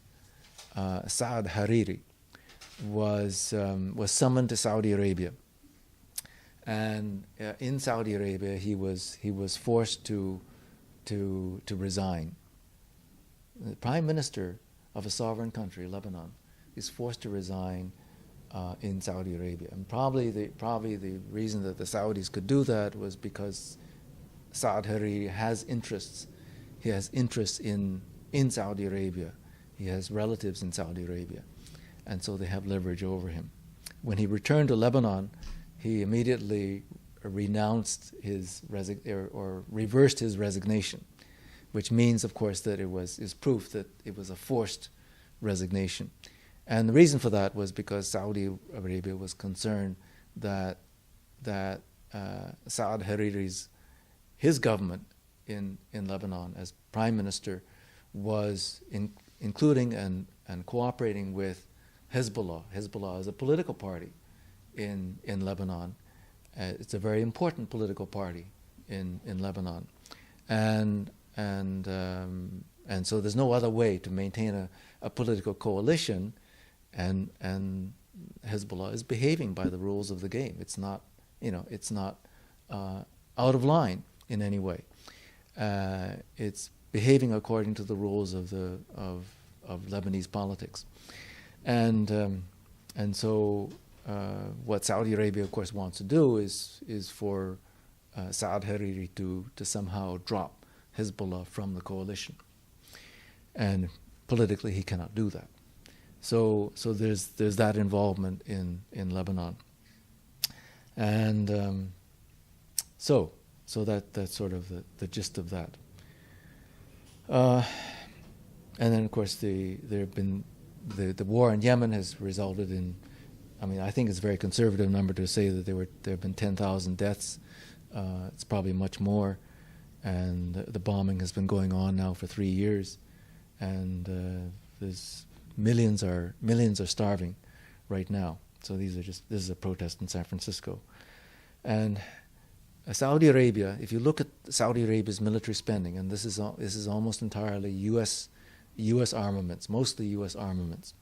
Saad Hariri, was summoned to Saudi Arabia, and in Saudi Arabia he was forced to resign. The Prime Minister of a sovereign country, Lebanon, is forced to resign in Saudi Arabia, and probably the reason that the Saudis could do that was because Saad Hariri has interests. He has interests in Saudi Arabia. He has relatives in Saudi Arabia, and so they have leverage over him. When he returned to Lebanon, he immediately renounced or reversed his resignation, which means, of course, that is proof that it was a forced resignation. And the reason for that was because Saudi Arabia was concerned that Saad Hariri's government in Lebanon as prime minister was including and cooperating with Hezbollah. Hezbollah is a political party in Lebanon. It's a very important political party in Lebanon, and so there's no other way to maintain a political coalition. And Hezbollah is behaving by the rules of the game. It's not out of line in any way. It's behaving according to the rules of Lebanese politics, and so what Saudi Arabia, of course, wants to do is for Saad Hariri to somehow drop Hezbollah from the coalition, and politically he cannot do that. So there's that involvement in Lebanon, and so that's sort of the gist of that. And then of course the war in Yemen has resulted in, I think it's a very conservative number to say that there have been 10,000 deaths. It's probably much more, and the bombing has been going on now for 3 years, and there's millions are starving right now. So this is a protest in San Francisco. And Saudi Arabia, if you look at Saudi Arabia's military spending, and this is almost entirely U.S. armaments, mostly U.S. armaments.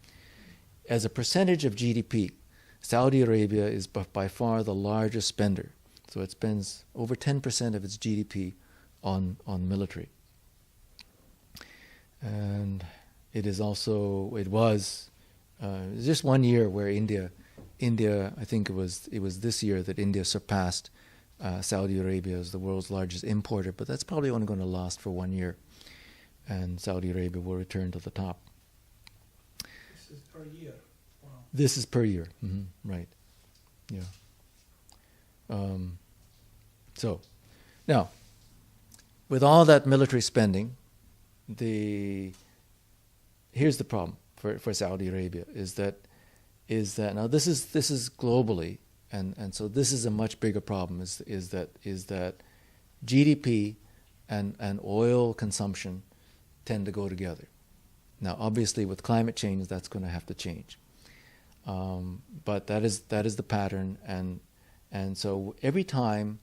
As a percentage of GDP, Saudi Arabia is by far the largest spender. So it spends over 10% of its GDP on military. And it was just 1 year where India, I think it was this year that India surpassed Saudi Arabia as the world's largest importer, but that's probably only going to last for 1 year, and Saudi Arabia will return to the top. This is per year. Wow. This is per year, right? Yeah. So, now, with all that military spending, here's the problem for Saudi Arabia is that now this is globally. And so this is a much bigger problem. Is that GDP and oil consumption tend to go together. Now, obviously, with climate change, that's going to have to change. But that is the pattern. And so every time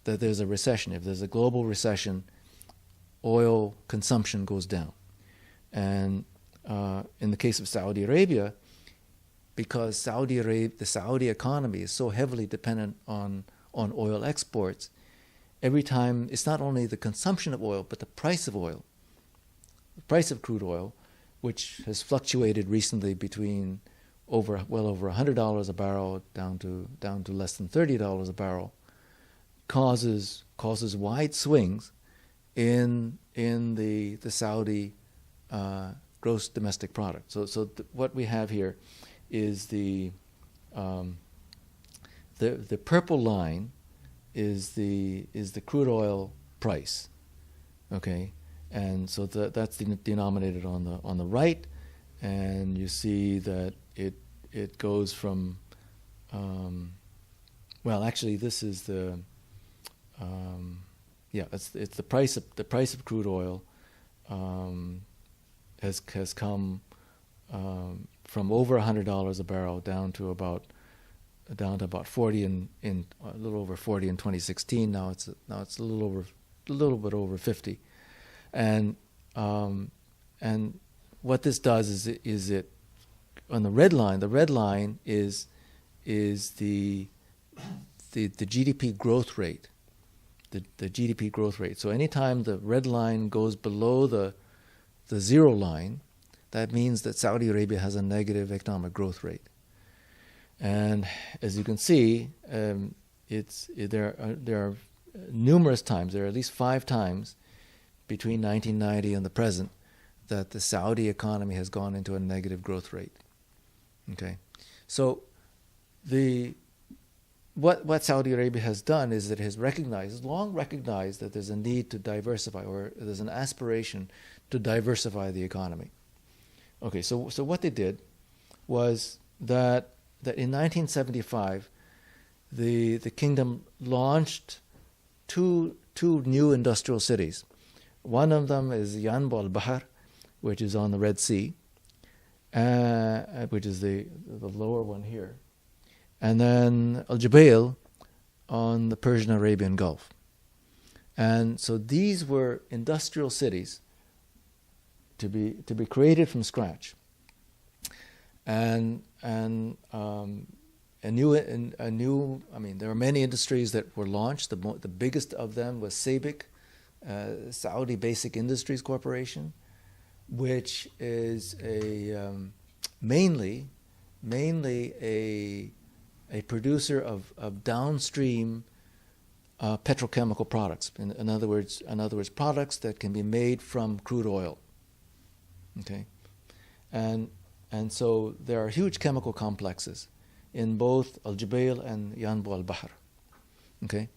that there's a recession, if there's a global recession, oil consumption goes down. And in the case of Saudi Arabia, because the Saudi economy is so heavily dependent on oil exports, every time it's not only the consumption of oil, but the price of oil, the price of crude oil, which has fluctuated recently between well over $100 a barrel down to less than $30 a barrel, causes wide swings in the Saudi gross domestic product. So what we have here is the purple line is the crude oil price, okay, and so that's denominated on the right, and you see that it goes from well, actually this is the it's the price of crude oil has come from over $100 a barrel down to about 40 in a little over 40 in 2016. Now it's a little bit over 50, and what this does is it on the red line. The red line is the GDP growth rate. The GDP growth rate. So anytime the red line goes below the zero line, that means that Saudi Arabia has a negative economic growth rate. And as you can see, there are numerous times, there are at least 5 times between 1990 and the present that the Saudi economy has gone into a negative growth rate. Okay, so what Saudi Arabia has done is it has long recognized that there's a need to diversify, or there's an aspiration to diversify the economy. Okay, so what they did was that in 1975, the kingdom launched two new industrial cities. One of them is Yanbu al-Bahr, which is on the Red Sea, which is the lower one here, and then Al-Jubail on the Persian-Arabian Gulf. And so these were industrial cities to be created from scratch, and a new. I mean, there are many industries that were launched. The biggest of them was SABIC, Saudi Basic Industries Corporation, which is mainly a producer of downstream petrochemical products. In other words, products that can be made from crude oil. Okay, and so there are huge chemical complexes in both Al-Jubail and Yanbu al-Bahr. Okay,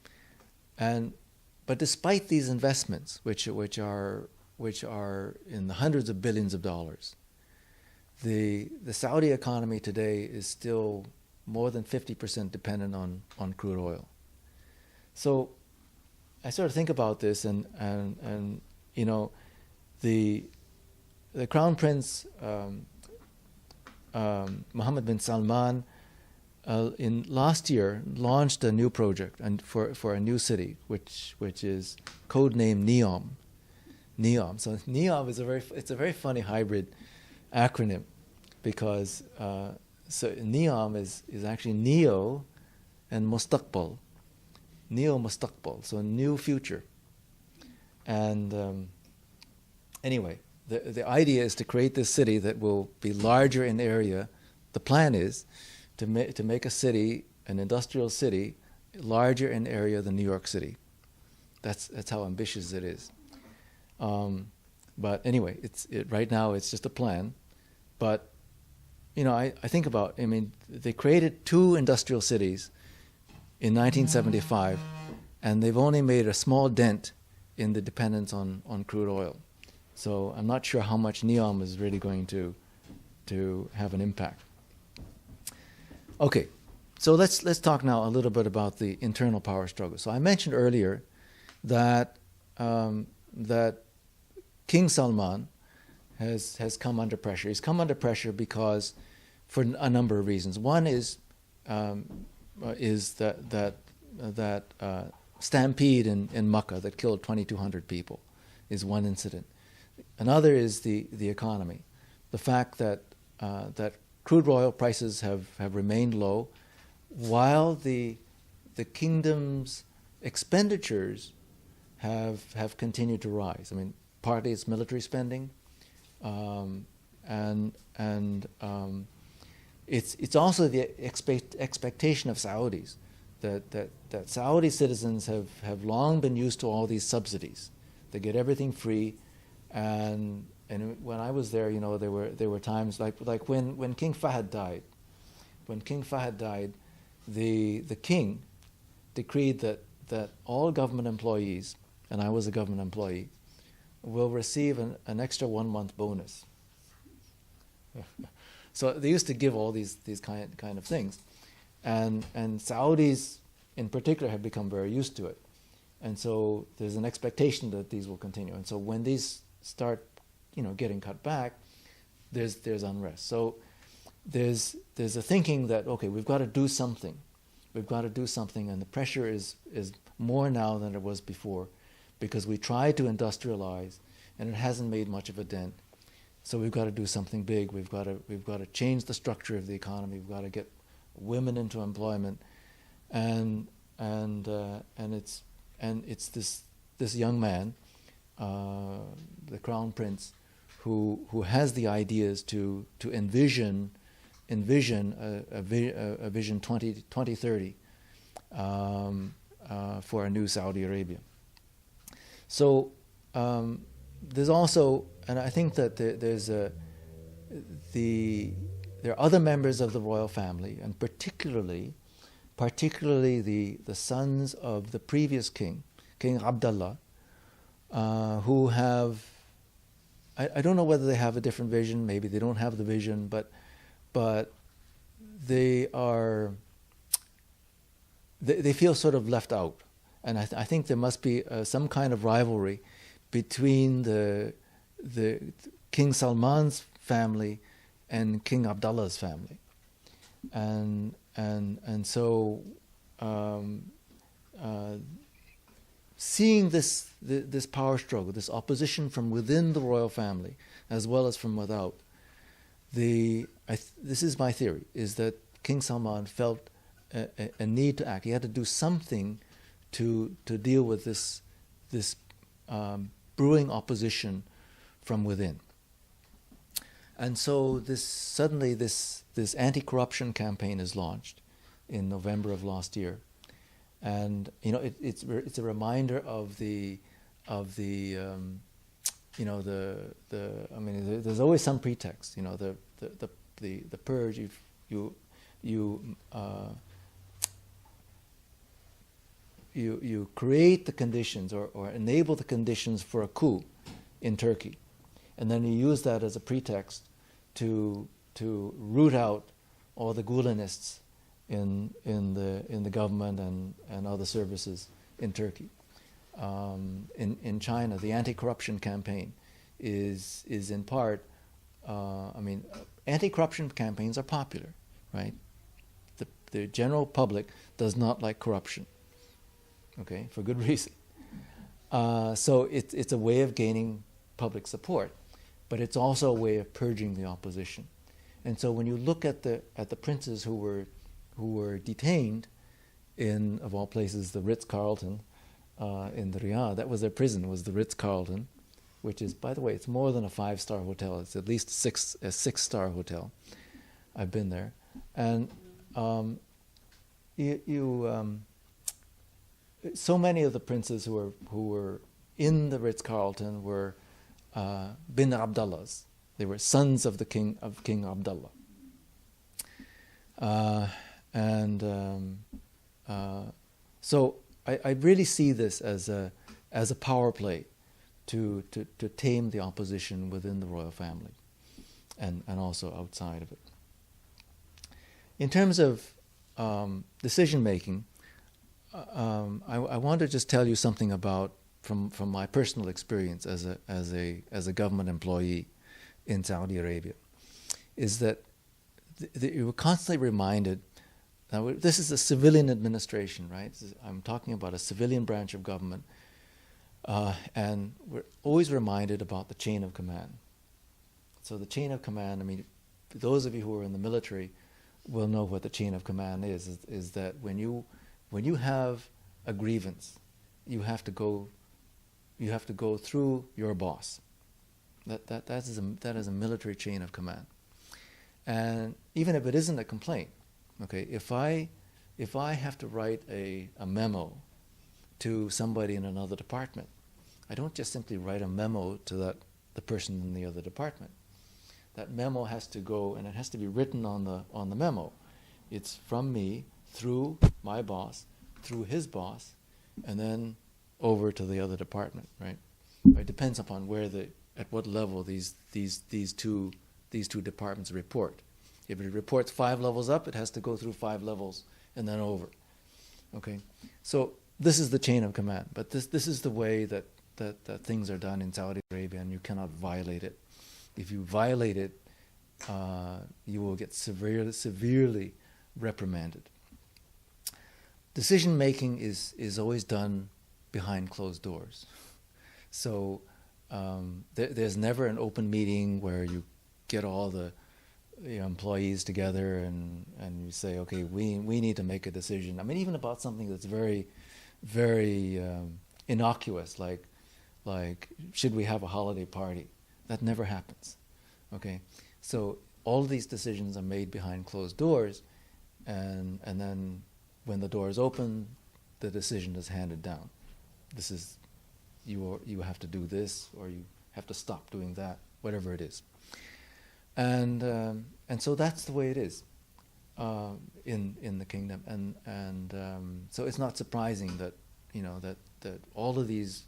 but despite these investments, which are in the hundreds of billions of dollars, the Saudi economy today is still more than 50% dependent on crude oil. So I sort of think about this, and you know, the Crown Prince Mohammed bin Salman in last year launched a new project and for a new city, which is codenamed NEOM. NEOM. So NEOM is a very funny hybrid acronym, because so NEOM is actually Neo and Mustaqbal. Neo Mustaqbal, so a new future. And anyway, the idea is to create this city that will be larger in area. The plan is to make a city, an industrial city, larger in area than New York City. That's how ambitious it is. But anyway, right now it's just a plan. But I think about, they created 2 industrial cities in 1975, and they've only made a small dent in the dependence on crude oil. So I'm not sure how much NEOM is really going to have an impact. Okay, so let's talk now a little bit about the internal power struggle. So I mentioned earlier that that King Salman has come under pressure. He's come under pressure because for a number of reasons. One is that stampede in Makkah that killed 2,200 people is one incident. Another is the economy, the fact that crude oil prices have remained low, while the kingdom's expenditures have continued to rise. Partly it's military spending, and it's also the expectation of Saudis that Saudi citizens have long been used to all these subsidies. They get everything free, and when I was there, there were times like when King Fahd died. When King Fahd died, the king decreed that all government employees, and I was a government employee, will receive an extra 1 month bonus. So they used to give all these kind of things, and Saudis in particular have become very used to it, and so there's an expectation that these will continue. And so when these start, getting cut back, there's unrest. So there's a thinking that we've got to do something, and the pressure is more now than it was before, because we tried to industrialize and it hasn't made much of a dent. So we've got to do something big. We've got to change the structure of the economy. We've got to get women into employment, and it's this young man, the Crown Prince, who has the ideas to envision a vision 2030 for a new Saudi Arabia. So there's also, and I think that there are other members of the royal family, and particularly the sons of the previous king, King Abdullah, who have, I don't know whether they have a different vision. Maybe they don't have the vision, but they feel sort of left out, and I think there must be some kind of rivalry between the King Salman's family and King Abdullah's family, and so seeing this power struggle, this opposition from within the royal family as well as from without, this is my theory, is that King Salman felt a need to act. He had to do something to deal with this brewing opposition from within. And so suddenly this anti-corruption campaign is launched in November of last year, and it's a reminder of the there's always some pretext. The purge. You create the conditions or enable the conditions for a coup in Turkey, and then you use that as a pretext to root out all the Gulenists in the government and other services in Turkey. In China, the anti-corruption campaign is in part. Anti-corruption campaigns are popular, right? the general public does not like corruption. Okay, for good reason. So it's a way of gaining public support, but it's also a way of purging the opposition. And so when you look at the princes who were detained in, of all places, the Ritz-Carlton in the Riyadh, that was their prison, was the Ritz-Carlton, which is, by the way, it's more than a 5-star hotel. It's at least a 6-star hotel. I've been there, and so many of the princes who were in the Ritz-Carlton were bin Abdullahs. They were sons of King Abdullah, so I really see this as a power play to tame the opposition within the royal family, and also outside of it. In terms of decision making, I want to just tell you something about from my personal experience as a government employee in Saudi Arabia, is that you were constantly reminded. Now, this is a civilian administration, right? I'm talking about a civilian branch of government, and we're always reminded about the chain of command. So the chain of command, I mean, those of you who are in the military will know what the chain of command is that when you have a grievance, you have to go through your boss. That is a military chain of command. And even if it isn't a complaint, okay, if I have to write a memo to somebody in another department, I don't just simply write a memo to the person in the other department. That memo has to go, and it has to be written on the memo. It's from me through my boss, through his boss, and then over to the other department, right? It depends upon at what level these two departments report. If it reports 5 levels up, it has to go through 5 levels and then over. Okay, so this is the chain of command. But this is the way that things are done in Saudi Arabia, and you cannot violate it. If you violate it, you will get severely reprimanded. Decision making is always done behind closed doors. So there's never an open meeting where you get all the employees together and you say, okay, we need to make a decision. I mean, even about something that's very, very innocuous, like should we have a holiday party? That never happens. Okay, so all of these decisions are made behind closed doors, and then when the door is open, the decision is handed down. This is you have to do this, or you have to stop doing that, whatever it is. And so that's the way it is in the kingdom, and so it's not surprising that that all of these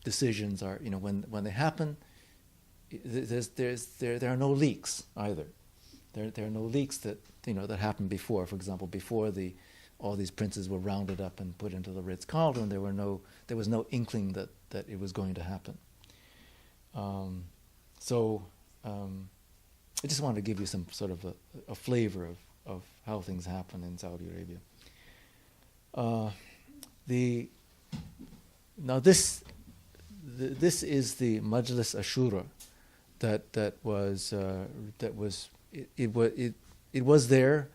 decisions are when they happen, there are no leaks either. There are no leaks that that happened before. For example, before all these princes were rounded up and put into the Ritz-Carlton, there was no inkling that it was going to happen. I just wanted to give you some sort of a flavor of how things happen in Saudi Arabia. This is the Majlis Ashura that was there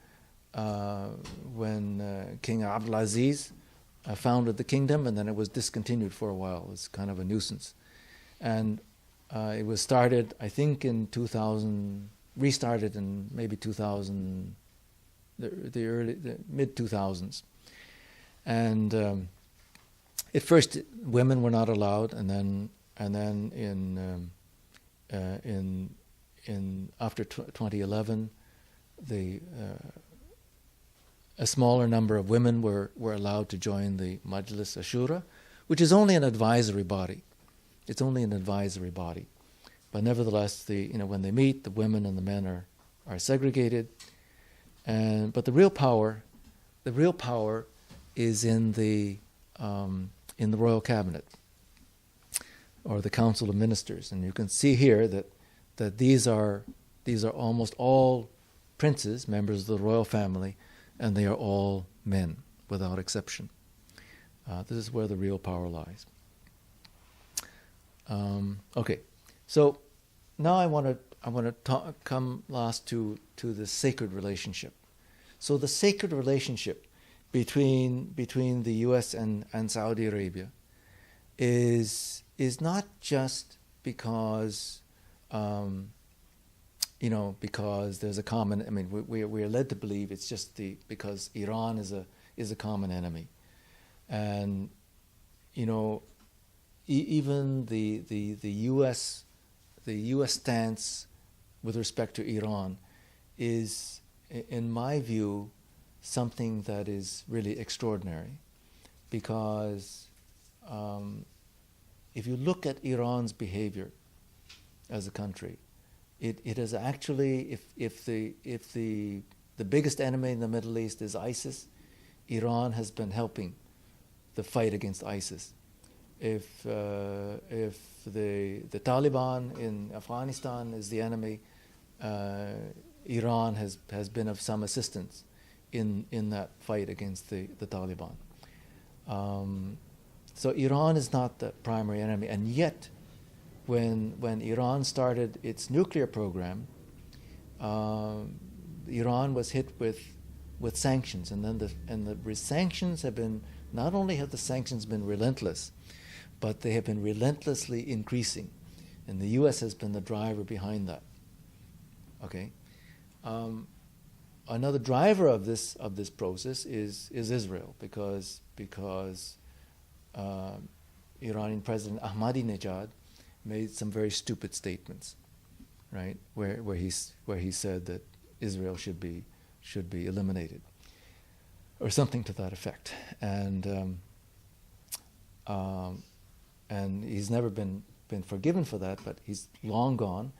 when King Abdulaziz founded the kingdom, and then it was discontinued for a while. It was kind of a nuisance, and it was started, I think, in 2000, restarted in maybe 2000, the mid 2000s, and at first women were not allowed, and then in after 2011, a smaller number of women were allowed to join the Majlis Ashura, which is only an advisory body. It's only an advisory body, but nevertheless, when they meet, the women and the men are segregated, but the real power is in the royal cabinet or the council of ministers, and you can see here that these are almost all princes, members of the royal family, and they are all men, without exception. This is where the real power lies. Okay, so now I want to come last to the sacred relationship. So the sacred relationship between the U.S. and Saudi Arabia is not just because because there's a common. I mean, we are led to believe it's just because Iran is a common enemy, and even the U.S. stance with respect to Iran is, in my view, something that is really extraordinary, because if you look at Iran's behavior as a country, it is actually, if the biggest enemy in the Middle East is ISIS, Iran has been helping the fight against ISIS. If the Taliban in Afghanistan is the enemy, Iran has been of some assistance in that fight against the Taliban. So Iran is not the primary enemy, and yet when Iran started its nuclear program, Iran was hit with sanctions, and then the sanctions have been, not only have the sanctions been relentless, but they have been relentlessly increasing, and the U.S. has been the driver behind that. Okay, another driver of this process is Israel, because Iranian President Ahmadinejad made some very stupid statements, right? Where he said that Israel should be eliminated, or something to that effect, and he's never been forgiven for that, but he's long gone,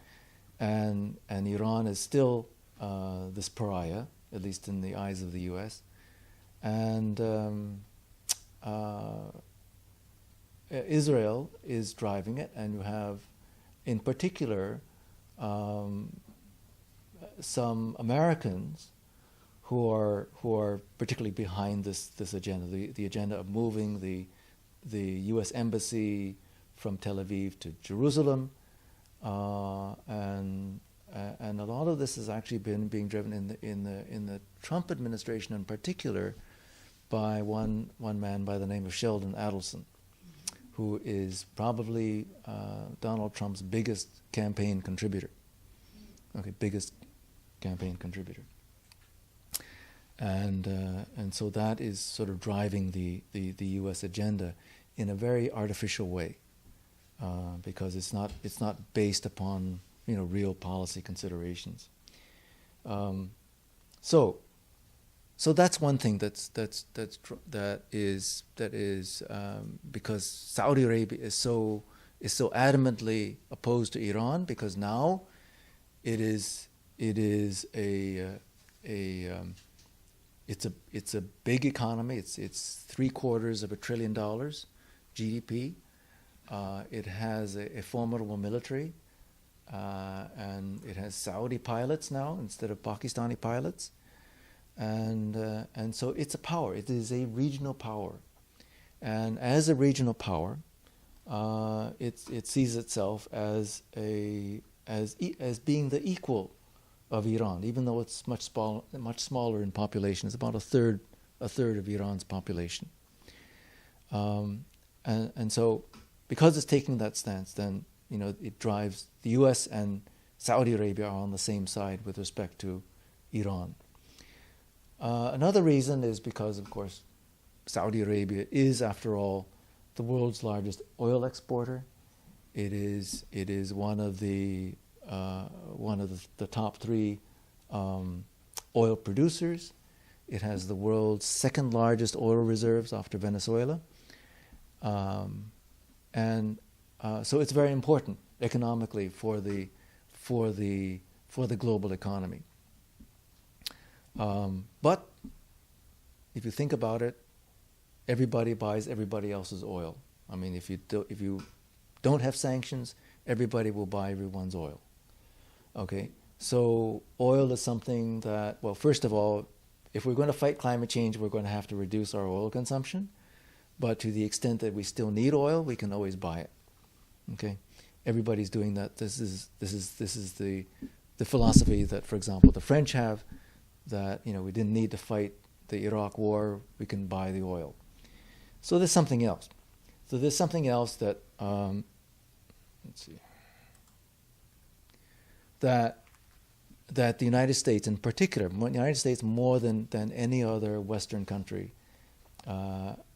and Iran is still this pariah, at least in the eyes of the U.S., and Israel is driving it, and you have, in particular, some Americans who are particularly behind this agenda, the agenda of moving the U.S. embassy from Tel Aviv to Jerusalem, and a lot of this has actually been being driven in the Trump administration, in particular, by one man by the name of Sheldon Adelson, who is probably Donald Trump's biggest campaign contributor. Okay, biggest campaign contributor. And so that is sort of driving the U.S. agenda in a very artificial way, because it's not based upon real policy considerations. So that's one thing that is because Saudi Arabia is so adamantly opposed to Iran, because now it is it's a big economy. It's $750 billion GDP. It has a formidable military, and it has Saudi pilots now instead of Pakistani pilots. And so it's a power. It is a regional power, and as a regional power, it sees itself as being the equal of Iran, even though it's much smaller in population. It's about a third of Iran's population, and so because it's taking that stance, then it drives the U.S. and Saudi Arabia are on the same side with respect to Iran. Another reason is because, of course, Saudi Arabia is, after all, the world's largest oil exporter. It is one of the top three oil producers. It has the world's second largest oil reserves after Venezuela, and so it's very important economically for the global economy. But if you think about it, everybody buys everybody else's oil. I mean, if you don't have sanctions, everybody will buy everyone's oil. Okay, so oil is something that, well, first of all, if we're going to fight climate change, we're going to have to reduce our oil consumption. But to the extent that we still need oil, we can always buy it. Okay, everybody's doing that. This is the philosophy that, for example, the French have. That we didn't need to fight the Iraq War. We can buy the oil. So there's something else. So there's something else that let's see. That the United States, in particular, the United States more than any other Western country,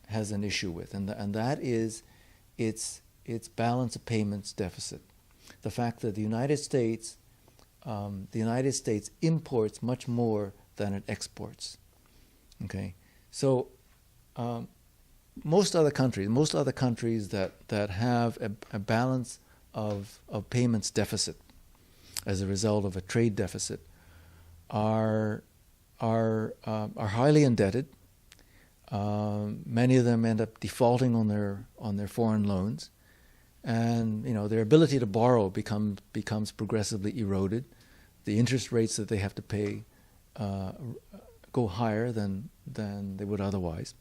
has an issue with, and that is its balance of payments deficit. The fact that the United States imports much more than it exports. Okay, so most other countries that have a balance of payments deficit as a result of a trade deficit are highly indebted. Many of them end up defaulting on their foreign loans, and their ability to borrow becomes progressively eroded. The interest rates that they have to pay go higher than they would otherwise.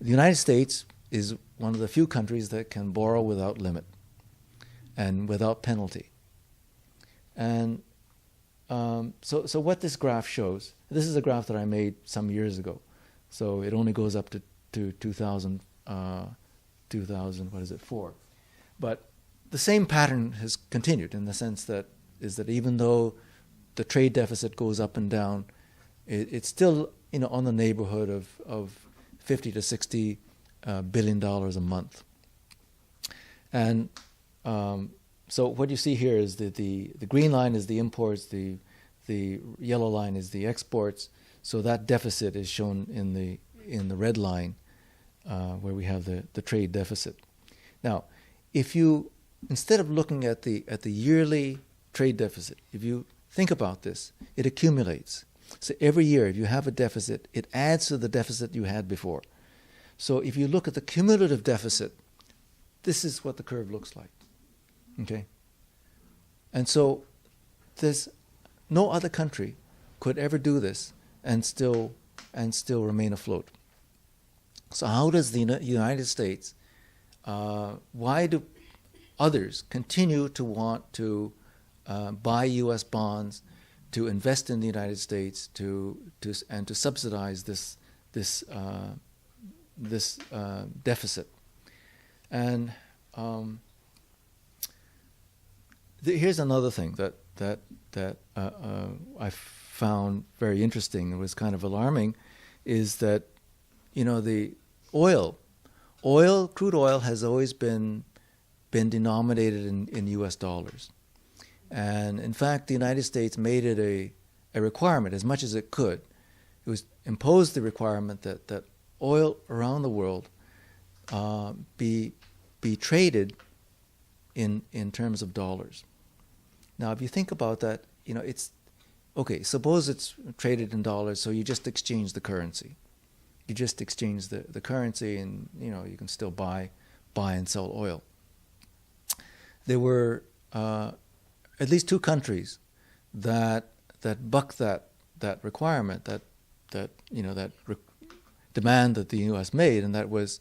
The United States is one of the few countries that can borrow without limit and without penalty. And so what this graph shows, this is a graph that I made some years ago. So it only goes up to 2004. But the same pattern has continued in the sense that even though the trade deficit goes up and down, it's still on the neighborhood of $50 to $60 billion a month. And so what you see here is that the green line is the imports, the yellow line is the exports. So that deficit is shown in the red line, where we have the trade deficit. Now, if you, instead of looking at the yearly trade deficit, if you think about this, it accumulates. So every year, if you have a deficit, it adds to the deficit you had before. So if you look at the cumulative deficit, this is what the curve looks like. Okay? And so there's no other country could ever do this and still remain afloat. So how does the United States, why do others continue to want to buy U.S. bonds, to invest in the United States, and to subsidize this deficit? And here's another thing that I found very interesting and was kind of alarming, is that the crude oil has always been denominated in U.S. dollars. And in fact, the United States made it a requirement as much as it could. It was imposed the requirement that oil around the world be traded in terms of dollars. Now, if you think about that, it's okay. Suppose it's traded in dollars, so you just exchange the currency. You just exchange the currency, and you can still buy and sell oil. There were at least two countries that bucked that requirement, demand that the U.S. made, and that was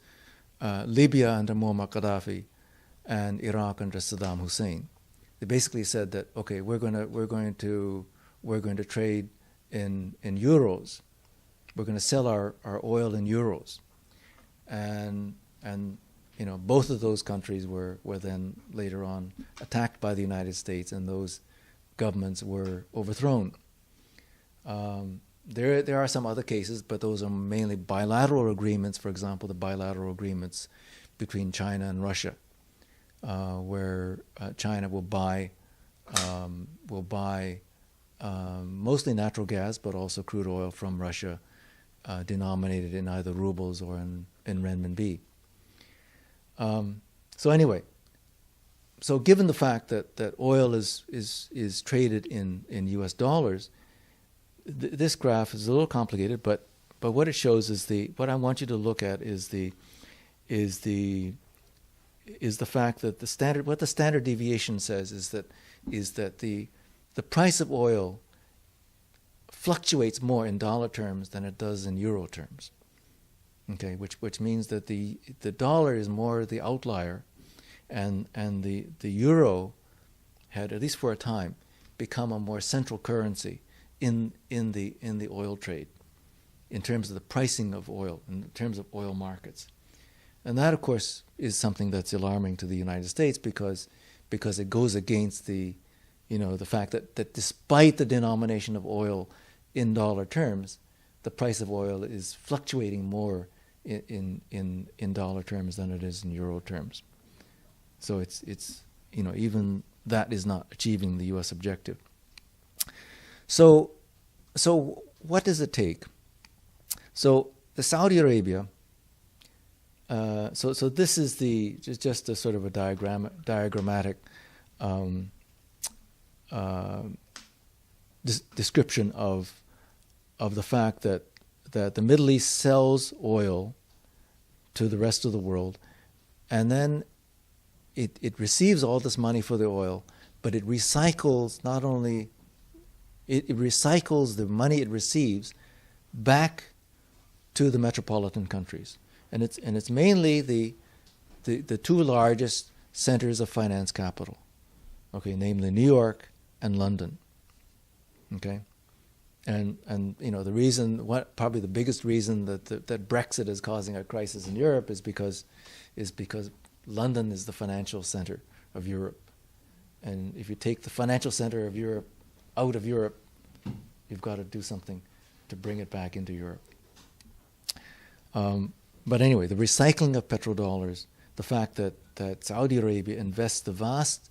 Libya under Muammar Gaddafi and Iraq under Saddam Hussein. They basically said that, okay, we're going to trade in euros. We're going to sell our oil in euros, and both of those countries were then later on attacked by the United States, and those governments were overthrown. There are some other cases, but those are mainly bilateral agreements. For example, the bilateral agreements between China and Russia, where China will buy mostly natural gas, but also crude oil from Russia, denominated in either rubles or in renminbi. So anyway, so given the fact that oil is traded in U.S. dollars, this graph is a little complicated, but what it shows is what I want you to look at is the fact that the standard deviation says is that the price of oil fluctuates more in dollar terms than it does in euro terms. Okay, which means that the dollar is more the outlier, and the euro had, at least for a time, become a more central currency in the oil trade, in terms of the pricing of oil, in terms of oil markets. And that, of course, is something that's alarming to the United States because it goes against the fact that despite the denomination of oil in dollar terms, the price of oil is fluctuating more in dollar terms than it is in euro terms. So it's even that is not achieving the U.S. objective. So what does it take? So the Saudi Arabia. So this is just a sort of a diagrammatic description of the fact that the Middle East sells oil to the rest of the world, and then it receives all this money for the oil, but it recycles not only it recycles the money it receives back to the metropolitan countries, and it's mainly the two largest centers of finance capital, okay, namely New York and London, okay, and the reason, probably the biggest reason that Brexit is causing a crisis in Europe is because London is the financial center of Europe, and if you take the financial center of Europe out of Europe, you've got to do something to bring it back into Europe. But anyway, the recycling of petrodollars, the fact that Saudi Arabia invests the vast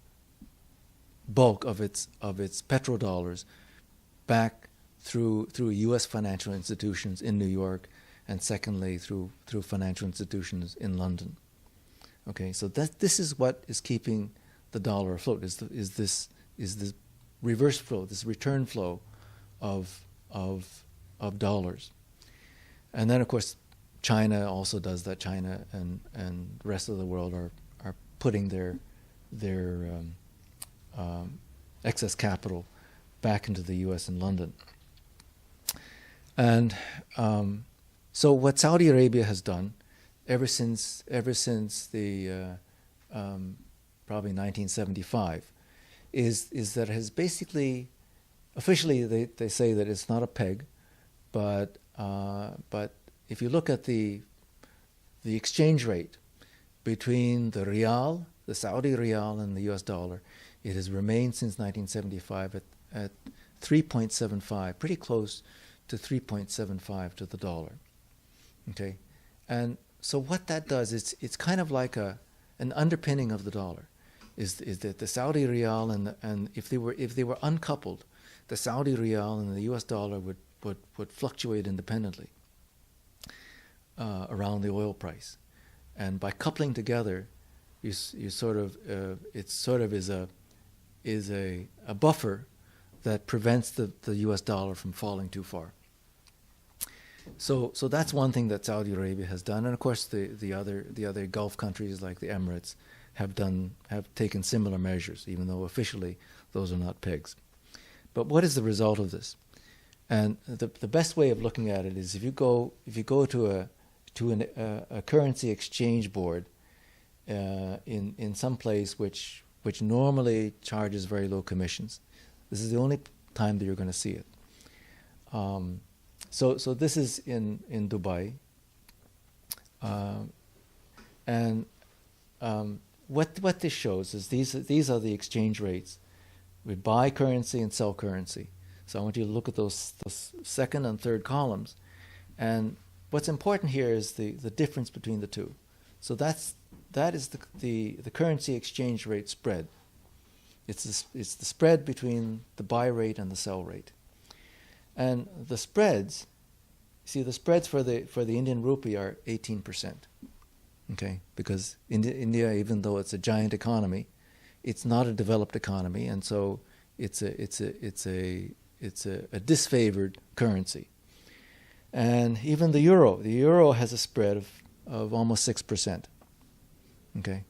bulk of its petrodollars back through U.S. financial institutions in New York, and secondly through financial institutions in London. Okay, so this is what is keeping the dollar afloat. Is this reverse flow, this return flow of dollars, and then of course China also does that. China and the rest of the world are putting their excess capital back into the U.S. and London. And so what Saudi Arabia has done ever since the probably 1975 is that it has basically, officially they say that it's not a peg, but if you look at the exchange rate between the rial, the Saudi rial, and the U.S. dollar, it has remained since 1975 at 3.75, pretty close to 3.75 to the dollar. Okay, and so what that does is it's kind of like an underpinning of the dollar, is that the Saudi rial and if they were uncoupled, the Saudi rial and the U.S. dollar would fluctuate independently around the oil price, and by coupling together, you sort of it sort of is a buffer that prevents the U.S. dollar from falling too far. So that's one thing that Saudi Arabia has done, and of course the other Gulf countries like the Emirates have taken similar measures, even though officially those are not pegs. But what is the result of this? And the best way of looking at it is if you go to a currency exchange board in some place which normally charges very low commissions. This is the only time that you're going to see it. So this is in Dubai, and what this shows is these are the exchange rates. We buy currency and sell currency. So I want you to look at those second and third columns, and what's important here is the difference between the two. So that is the currency exchange rate spread. It's the spread between the buy rate and the sell rate. And the spreads, see, the spreads for the Indian rupee are 18%. Okay, because India, even though it's a giant economy, it's not a developed economy, and so it's a disfavored currency. And even the euro has a spread of almost 6%. Okay,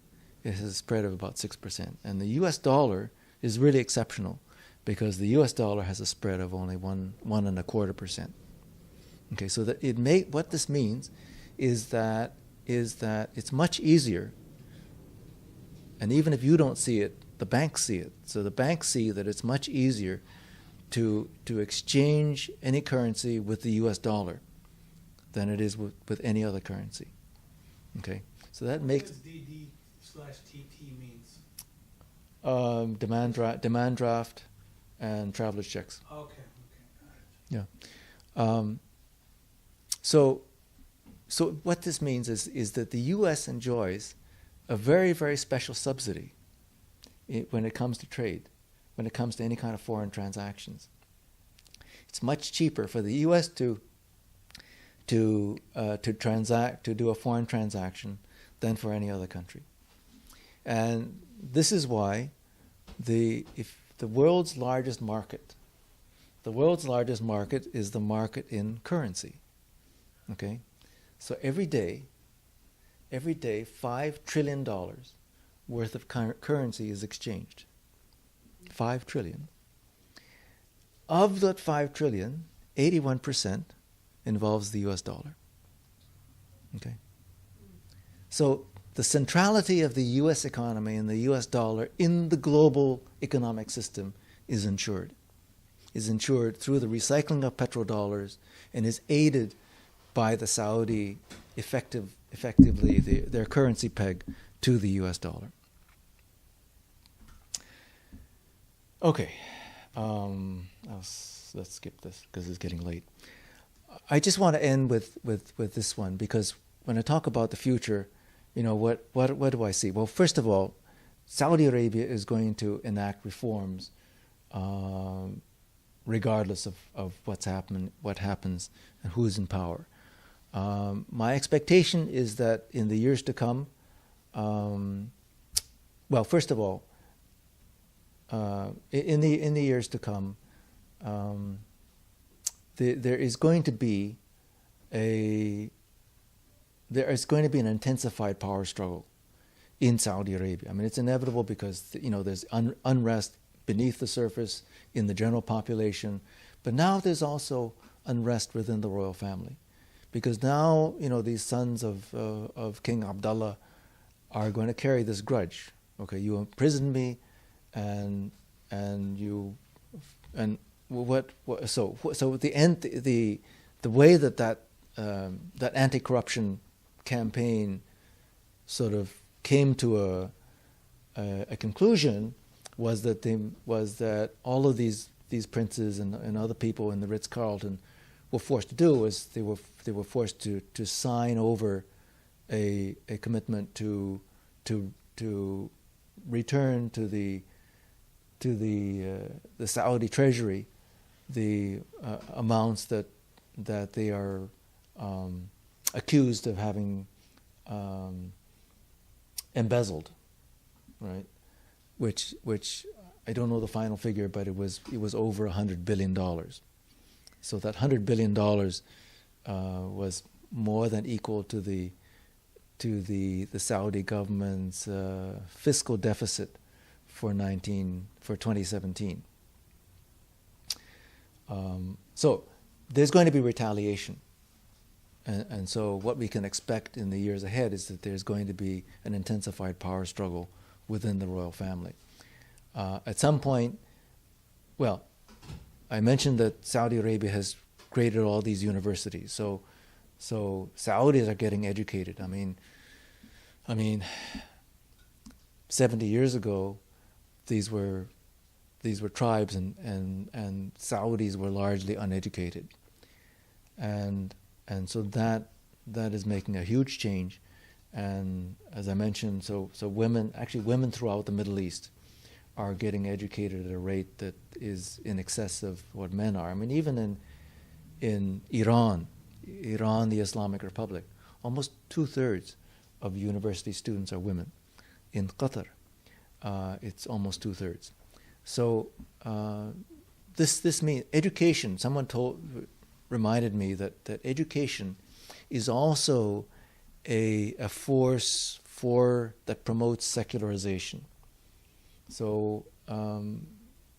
it has a spread of about 6%. And the U.S. dollar is really exceptional because the U.S. dollar has a spread of only 1.25%. Okay, so that what this means is that it's much easier, and even if you don't see it, the banks see it. So the banks see that it's much easier to exchange any currency with the U.S. dollar than it is with any other currency. Okay, so that makes What does DD/TT means? Demand draft and traveler's checks. Okay, got it. Yeah. So what this means is that the U.S. enjoys a very, very special subsidy when it comes to trade, when it comes to any kind of foreign transactions. It's much cheaper for the U.S. to do a foreign transaction than for any other country. And this is why if the world's largest market is the market in currency. Okay? So every day, $5 trillion worth of currency is exchanged. 5 trillion. Of that 5 trillion, 81% involves the US dollar. Okay? So the centrality of the US economy and the US dollar in the global economic system is ensured. Is ensured through the recycling of petrodollars and is aided by the Saudi effectively their currency peg to the US dollar. Okay, let's skip this because it's getting late. I just want to end with this one, because when I talk about the future, what do I see? Well, first of all, Saudi Arabia is going to enact reforms regardless of what happens and who's in power. My expectation is that in the years to come, well, first of all, in the years to come, there is going to be an intensified power struggle in Saudi Arabia. I mean, it's inevitable because there's unrest beneath the surface in the general population, but now there's also unrest within the royal family, because now these sons of King Abdullah are going to carry this grudge. Okay, you imprisoned me, and so the way that anti-corruption campaign sort of came to a conclusion was that all of these princes and other people in the Ritz-Carlton were forced to do was they were forced to sign over a commitment to return to the Saudi treasury the amounts that they are accused of having embezzled, right? Which I don't know the final figure, but it was over $100 billion. So that $100 billion was more than equal to the Saudi government's fiscal deficit for 2017. So there's going to be retaliation. And so what we can expect in the years ahead is that there's going to be an intensified power struggle within the royal family. At some point, well, I mentioned that Saudi Arabia has created all these universities. So Saudis are getting educated. I mean, 70 years ago, these were tribes, and Saudis were largely uneducated, and so that is making a huge change. And as I mentioned, so women throughout the Middle East are getting educated at a rate that is in excess of what men are. I mean, even in Iran, the Islamic Republic, almost 2/3 of university students are women. In Qatar, it's almost 2/3. So this means education. Someone reminded me that education is also a force that promotes secularization. So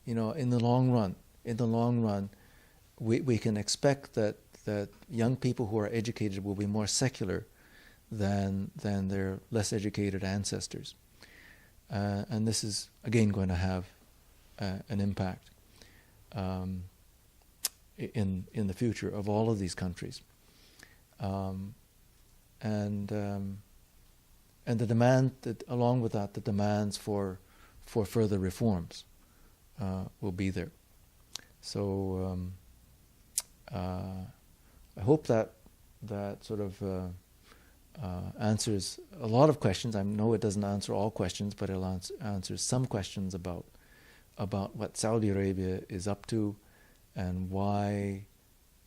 in the long run, we can expect that young people who are educated will be more secular than their less educated ancestors, and this is again going to have an impact in the future of all of these countries, and the demand that, along with that, the demands for further reforms will be there. So I hope that sort of answers a lot of questions. I know it doesn't answer all questions, but it answers some questions about what Saudi Arabia is up to and why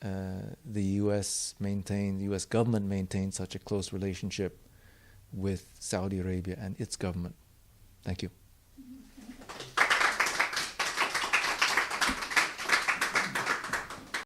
the U.S. government maintains such a close relationship with Saudi Arabia and its government. Thank you.